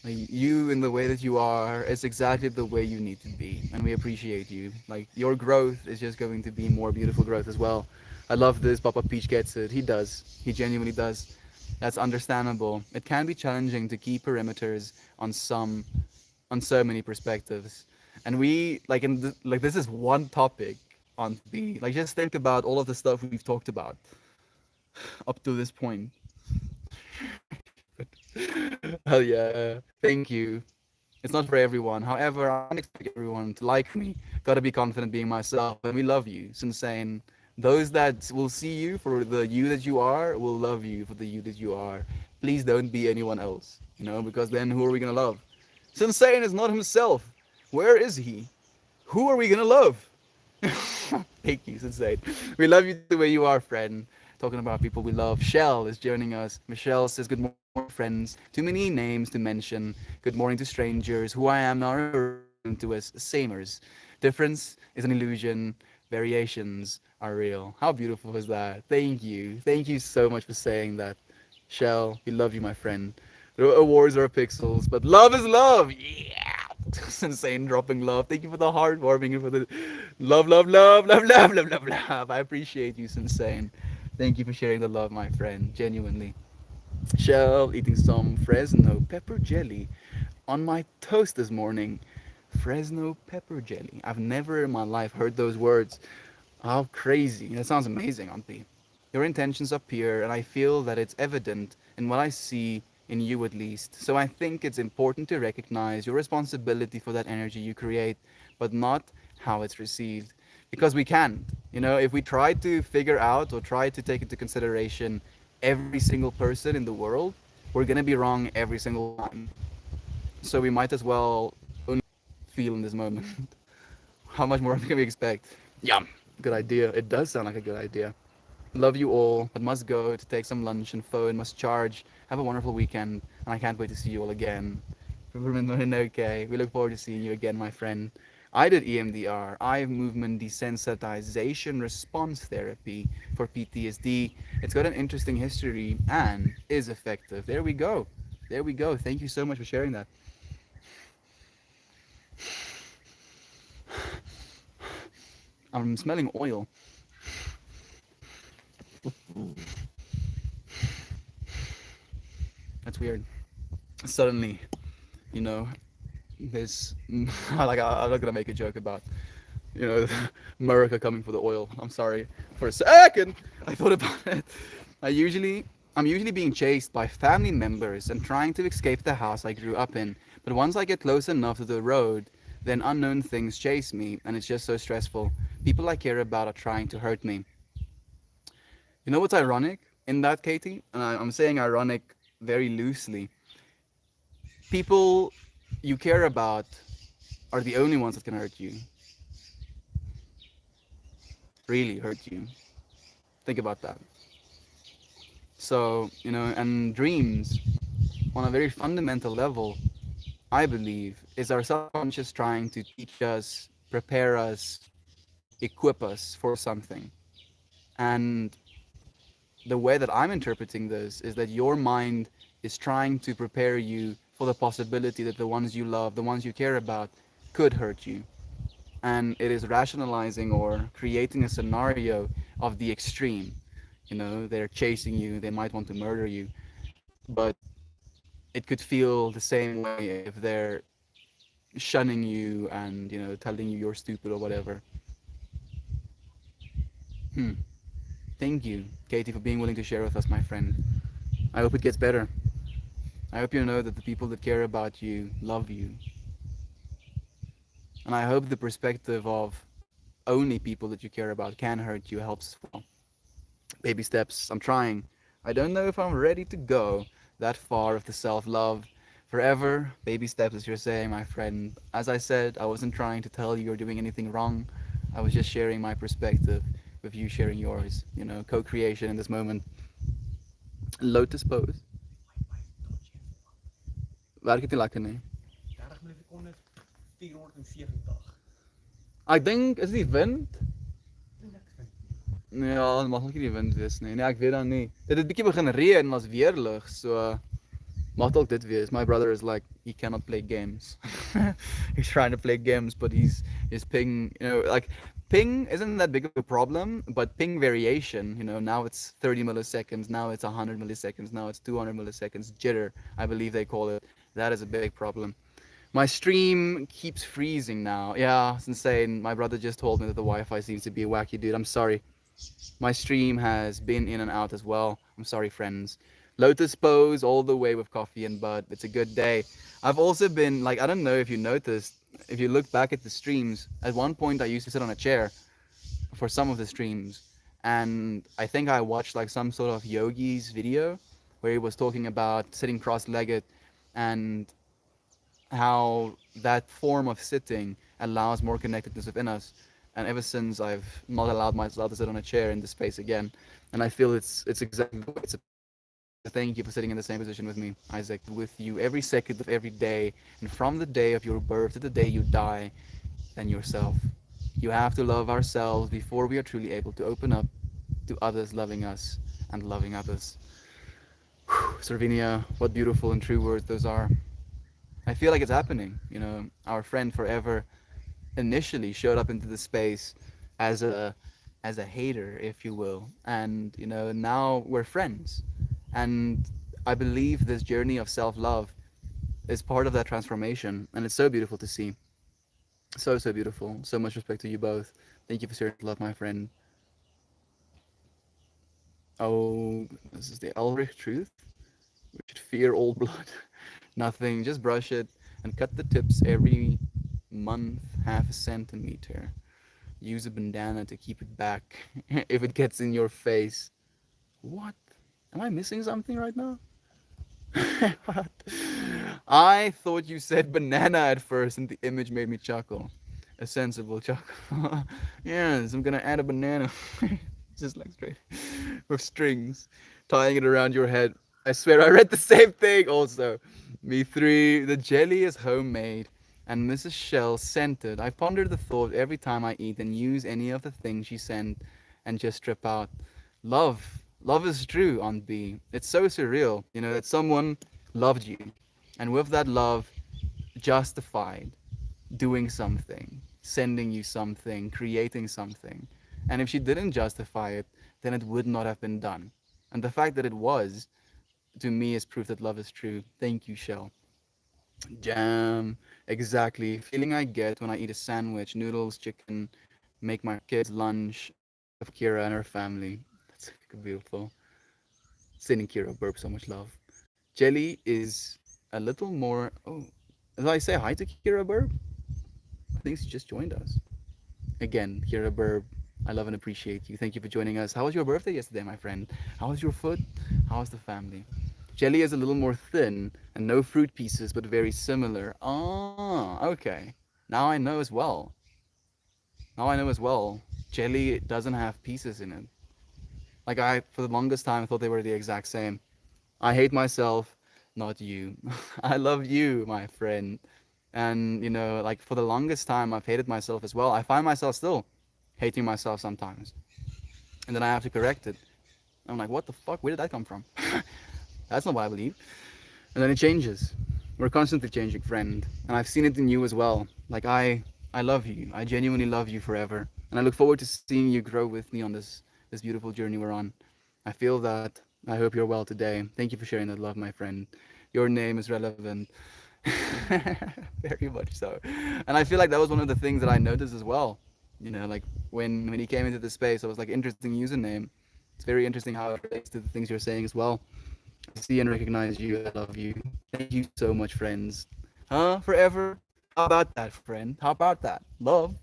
Like, you, in the way that you are, is exactly the way you need to be, and we appreciate you. Like your growth is just going to be more beautiful growth as well. I love this. Papa Peach gets it. He does. He genuinely does. That's understandable. It can be challenging to keep perimeters on so many perspectives. And we like this is one topic on the like just think about all of the stuff we've talked about up to this point. Hell yeah. Thank you. It's not for everyone. However, I don't expect everyone to like me. Gotta be confident being myself, and we love you. Insane. Those that will see you for the you that you are will love you for the you that you are. Please don't be anyone else, because then who are we gonna love? Sensei is not himself. Where is he? Who are we gonna love? Thank you, Sensei. We love you the way you are, friend. Talking about people we love. Shell is joining us. Michelle says, good morning, friends. Too many names to mention. Good morning to strangers who I am now referring to as samers. Difference is an illusion. Variations are real. How beautiful is that? Thank you. Thank you so much for saying that. Shell, we love you, my friend. The awards are pixels, but love is love. Yeah. Insane dropping love. Thank you for the heartwarming and for the love, love, love, love, love, love, love, love. I appreciate you, Insane. Thank you for sharing the love, my friend. Genuinely. Shell eating some Fresno pepper jelly on my toast this morning. Fresno pepper jelly. I've never in my life heard those words. How crazy. That sounds amazing, Auntie. Your intentions are pure, and I feel that it's evident in what I see in you at least. So I think it's important to recognize your responsibility for that energy you create, but not how it's received. because we can't. If we try to figure out or try to take into consideration every single person in the world, we're gonna be wrong every single time. So we might as well only feel in this moment. How much more can we expect? Yeah, good idea. It does sound like a good idea. Love you all, but must go to take some lunch and phone must charge. Have a wonderful weekend, and I can't wait to see you all again. Remember, okay, we look forward to seeing you again, my friend. I did EMDR, eye movement desensitization response therapy for PTSD. It's got an interesting history and is effective. There we go. There we go. Thank you so much for sharing that. I'm smelling oil. That's weird. Suddenly, you know, this I'm not gonna make a joke about America coming for the oil. I'm sorry. For a second, I thought about it. I usually I'm usually being chased by family members and trying to escape the house I grew up in. But once I get close enough to the road, then unknown things chase me, and it's just so stressful. People I care about are trying to hurt me. You know what's ironic in that, Katie? And I'm saying ironic very loosely. People you care about are the only ones that can hurt you, really hurt you. Think about that. So, and dreams, on a very fundamental level, I believe, is our subconscious trying to teach us, prepare us, equip us for something. And the way that I'm interpreting this is that your mind is trying to prepare you for the possibility that the ones you love, the ones you care about, could hurt you. And it is rationalizing or creating a scenario of the extreme. They're chasing you, they might want to murder you, but it could feel the same way if they're shunning you and telling you you're stupid or whatever. Hmm. Thank you, Katie, for being willing to share with us, my friend. I hope it gets better. I hope you know that the people that care about you love you. And I hope the perspective of only people that you care about can hurt you helps as well. Baby steps. I'm trying. I don't know if I'm ready to go that far with the self love forever. Baby steps, as you're saying, my friend. As I said, I wasn't trying to tell you you're doing anything wrong. I was just sharing my perspective with you sharing yours. Co creation in this moment. Lotus pose. Werk dit nie lekker nie. 30 milliseconden, 470. Ek dink is dit die wind? Ja, dit mag ook nie die wind wees nie. Nee, ek weet dan nie. Dit het bietjie begin reën en was weerlig, so mag dalk dit wees. My brother is like he cannot play games. He's trying to play games, but his ping, like ping isn't that big of a problem, but ping variation, now it's 30 milliseconds, now it's 100 milliseconds, now it's 200 milliseconds, jitter, I believe they call it. That is a big problem. My stream keeps freezing now. Yeah, it's insane. My brother just told me that the Wi-Fi seems to be wacky, dude. I'm sorry. My stream has been in and out as well. I'm sorry, friends. Lotus pose all the way with coffee and bud. It's a good day. I've also been like, I don't know if you noticed, if you look back at the streams, at one point I used to sit on a chair for some of the streams. And I think I watched like some sort of yogi's video where he was talking about sitting cross-legged and how that form of sitting allows more connectedness within us. And ever since I've not allowed myself to sit on a chair in this space again, and I feel it's exactly the way it's supposed to. Thank you for sitting in the same position with me, Isaac, with you every second of every day, and from the day of your birth to the day you die, then yourself. You have to love ourselves before we are truly able to open up to others loving us and loving others. Whew, Sarvinia, what beautiful and true words those are. I feel like it's happening. Our friend forever initially showed up into the space as a hater, if you will, and now we're friends. And I believe this journey of self-love is part of that transformation, and it's so beautiful to see. So so beautiful. So much respect to you both. Thank you for sharing love, my friend. Oh, this is the Elrich truth. We should fear old blood. Nothing, just brush it and cut the tips every month, half a centimeter. Use a bandana to keep it back if it gets in your face. What? Am I missing something right now? What? I thought you said banana at first, and the image made me chuckle. A sensible chuckle. Yes, I'm gonna add a banana. Just like straight. With strings. Tying it around your head. I swear I read the same thing also. Me three. The jelly is homemade and Mrs. Shell sent it. I ponder the thought every time I eat and use any of the things she sent and just strip out. Love. Love is true, Aunt B. It's so surreal, that someone loved you. And with that love, justified doing something, sending you something, creating something. And if she didn't justify it, then it would not have been done. And the fact that it was, to me, is proof that love is true. Thank you, Shell. Jam, exactly. Feeling I get when I eat a sandwich, noodles, chicken, make my kids lunch. I think of Kira and her family. That's beautiful. Sending Kira burp so much love. Jelly is a little more. Oh, did I say hi to Kira Burb? I think she just joined us. Again, Kira Burb, I love and appreciate you. Thank you for joining us. How was your birthday yesterday, my friend? How was your foot? How was the family? Jelly is a little more thin and no fruit pieces, but very similar. Ah, okay. Now I know as well. Now I know as well. Jelly doesn't have pieces in it. Like for the longest time, I thought they were the exact same. I hate myself, not you. I love you, my friend. And, like for the longest time, I've hated myself as well. I find myself still hating myself sometimes. And then I have to correct it. I'm like, what the fuck? Where did that come from? That's not what I believe. And then it changes. We're constantly changing, friend. And I've seen it in you as well. Like, I love you. I genuinely love you forever. And I look forward to seeing you grow with me on this beautiful journey we're on. I feel that. I hope you're well today. Thank you for sharing that love, my friend. Your name is relevant. Very much so. And I feel like that was one of the things that I noticed as well. Like when he came into the space, I was like, interesting username. It's very interesting how it relates to the things you're saying as well. I see and recognize you. I love you. Thank you so much, friends. Huh? Forever? How about that, friend? How about that? Love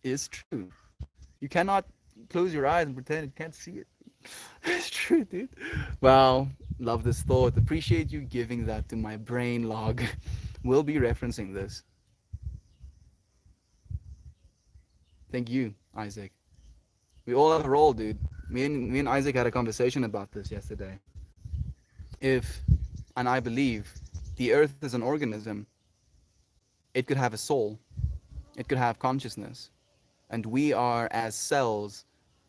is true. You cannot close your eyes and pretend you can't see it. It's true, dude. Wow. Love this thought. Appreciate you giving that to my brain log. We'll be referencing this. Thank you, Isaac. We all have a role, dude. Me and Isaac had a conversation about this yesterday. If, and I believe, the earth is an organism, it could have a soul, it could have consciousness, and we are as cells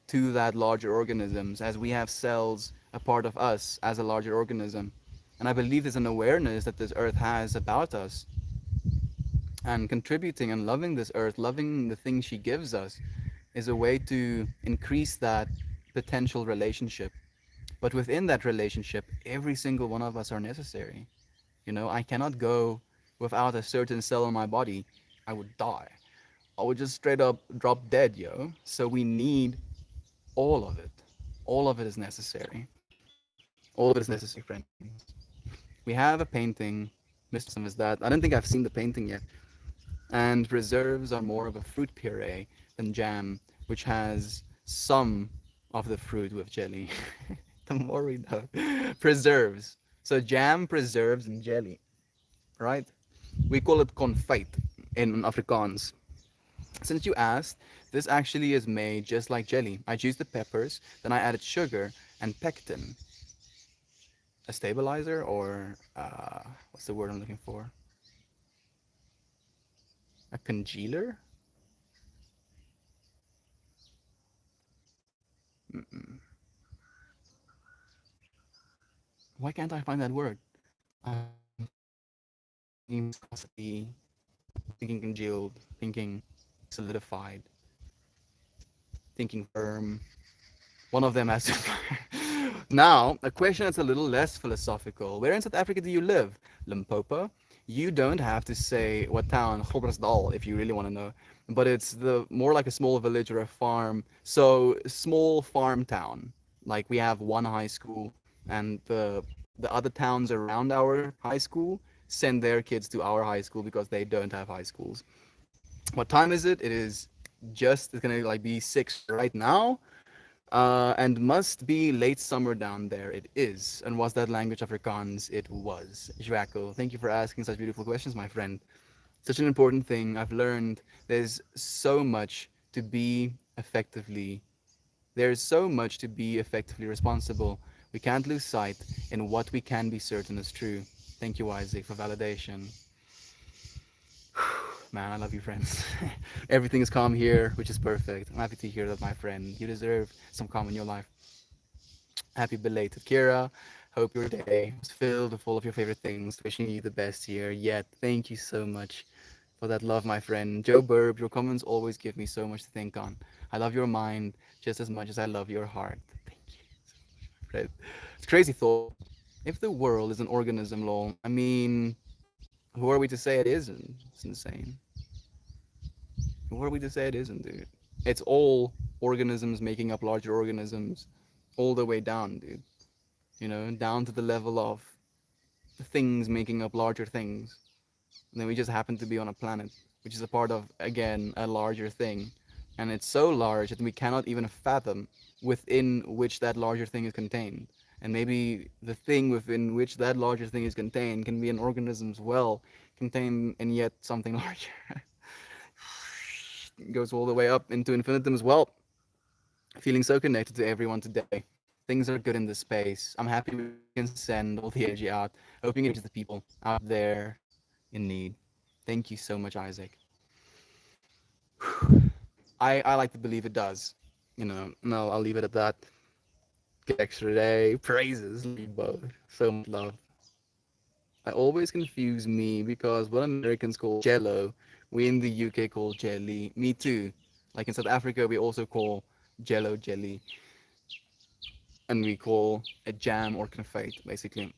to that larger organisms, as we have cells a part of us as a larger organism. And I believe there's an awareness that this earth has about us, and contributing and loving this earth, loving the things she gives us, is a way to increase that potential relationship. But within that relationship, every single one of us are necessary. I cannot go without a certain cell in my body. I would die. I would just straight up drop dead, yo. So we need all of it. All of it is necessary. All of it is necessary, friends. We have a painting. Mr. Some is that. I don't think I've seen the painting yet. And preserves are more of a fruit puree than jam, which has some of the fruit with jelly. The more we know. Preserves. So jam, preserves, and jelly, right? We call it confit in Afrikaans. Since you asked, this actually is made just like jelly. I juiced the peppers, then I added sugar and pectin, a stabilizer, or what's the word I'm looking for? A congealer? Mm-mm. Why can't I find that word? Thinking viscosity, thinking congealed, thinking solidified, thinking firm. One of them has to. Now, a question that's a little less philosophical. Where in South Africa do you live? Limpopo? You don't have to say what town, Groblersdal, if you really want to know. But it's the more like a small village or a farm. So small farm town. Like we have one high school, and the other towns around our high school send their kids to our high school because they don't have high schools. What time is it? It is just it's gonna like be 6 right now. And must be late summer down there. It is. And was that language Afrikaans? It was. Joaco, thank you for asking such beautiful questions, my friend. Such an important thing. I've learned there's so much to be effectively there's so much to be effectively responsible. We can't lose sight in what we can be certain is true. Thank you, Isaac, for validation. Man, I love you, friends. Everything is calm here, which is perfect. I'm happy to hear that, my friend. You deserve some calm in your life. Happy belated, Kira. Hope your day was filled with all of your favorite things. Wishing you the best here yet. Thank you so much for that love, my friend. Joe Burb, your comments always give me so much to think on. I love your mind just as much as I love your heart. Thank you so much, my friend. It's a crazy thought. If the world is an organism, lol, I mean, who are we to say it isn't? It's insane. Who are we to say it isn't, dude? It's all organisms making up larger organisms all the way down, dude. You know, down to the level of the things making up larger things. And then we just happen to be on a planet, which is a part of, again, a larger thing. And it's so large that we cannot even fathom within which that larger thing is contained. And maybe the thing within which that larger thing is contained can be an organism as well, contained in yet something larger. It goes all the way up into infinitum as well. Feeling so connected to everyone today. Things are good in this space. I'm happy we can send all the energy out, hoping it reaches the people out there in need. Thank you so much, Isaac. I like to believe it does. You know, no, I'll leave it at that. Get extra day. Praises. Love you both. So much love. I always confuse me because what Americans call jello, we in the UK call jelly. Me too. Like in South Africa, we also call jello jelly, and we call a jam or confit, basically.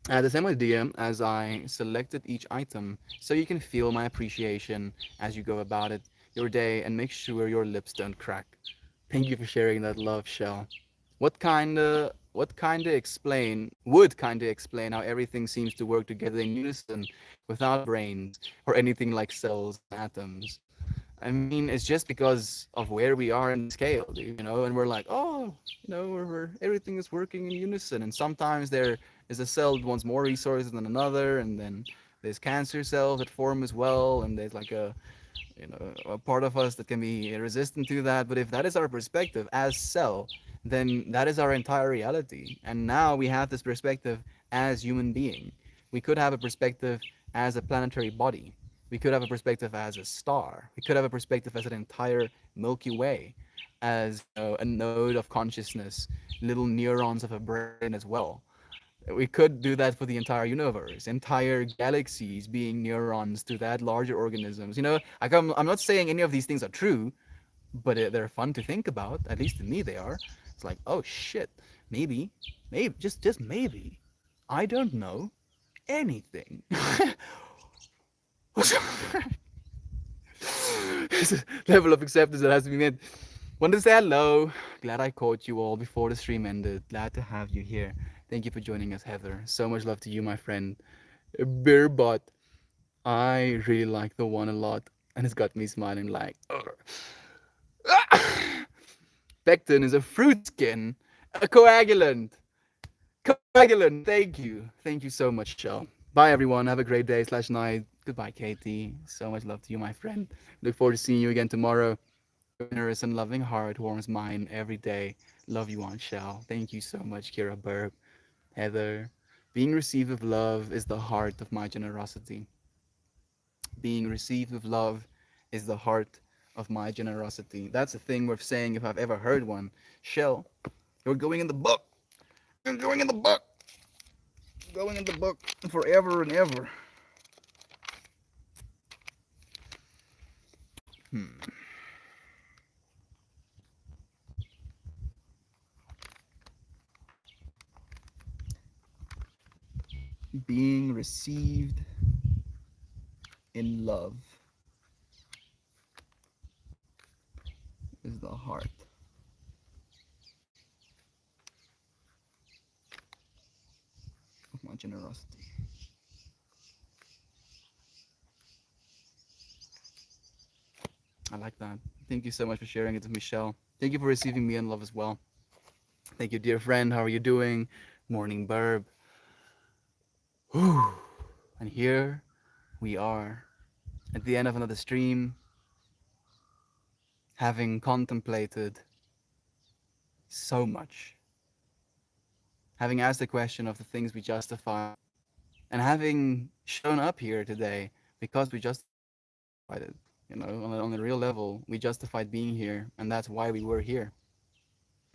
The same idea as I selected each item so you can feel my appreciation as you go about it your day and make sure your lips don't crack. Thank you for sharing that love, Shell. What kinda explain how everything seems to work together in unison without brains or anything like cells and atoms. I mean, it's just because of where we are in the scale, dude, you know, and we're like, oh, everything is working in unison. And sometimes there is a cell that wants more resources than another, and then there's cancer cells that form as well, and there's like a part of us that can be resistant to that. But if that is our perspective as cell, then that is our entire reality. And now we have this perspective as human being. We could have a perspective as a planetary body. We could have a perspective as a star. We could have a perspective as an entire Milky Way, as a node of consciousness, little neurons of a brain as well. We could do that for the entire universe, entire galaxies being neurons to that larger organisms. You know, like I'm not saying any of these things are true, but they're fun to think about. At least to me, they are. It's like, oh shit, maybe, just maybe, I don't know anything. It's a level of acceptance that has to be met. Want to say hello. Glad I caught you all before the stream ended. Glad to have you here. Thank you for joining us, Heather. So much love to you, my friend. Bearbot. I really like the one a lot, and it's got me smiling like. Pectin is a fruit skin, a coagulant. Coagulant. Thank you. Thank you so much, Shell. Bye, everyone. Have a great day slash night. Goodbye, Katie. So much love to you, my friend. Look forward to seeing you again tomorrow. Your generous and loving heart warms mine every day. Love you, Aunt Shell. Thank you so much, Kira Burp. Heather. Being received with love is the heart of my generosity. Being received with love is the heart of my generosity. That's a thing worth saying if I've ever heard one. Shell, you're going in the book. You're going in the book. Going in the book forever and ever. Hmm. Being received in love is the heart of my generosity. I love like that. Thank you so much for sharing it with Michelle. Thank you for receiving me in love as well. Thank you, dear friend. How are you doing? Morning, Burb. Whew. And here we are at the end of another stream, having contemplated so much, having asked the question of the things we justify, and having shown up here today because we justified it. On a real level, we justified being here, and that's why we were here.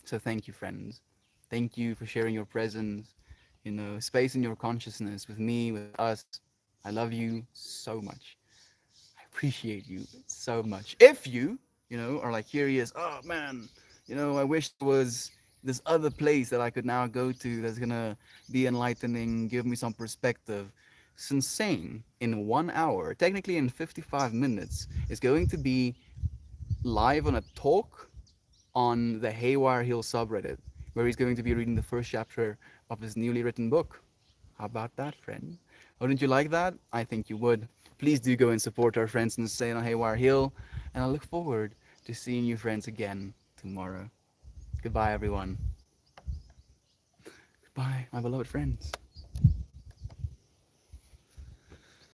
So thank you, friends. Thank you for sharing your presence, space in your consciousness with me, with us. I love you so much. I appreciate you so much. If you, are like curious, oh man, I wish there was this other place that I could now go to that's gonna be enlightening, give me some perspective. Sensane in 1 hour, technically in 55 minutes, is going to be live on a talk on the Haywire Hill subreddit, where he's going to be reading the first chapter of his newly written book. How about that, friend? Wouldn't you like that? I think you would. Please do go and support our friends and stay on Haywire Hill, and I look forward to seeing you friends again tomorrow. Goodbye, everyone. Goodbye, my beloved friends.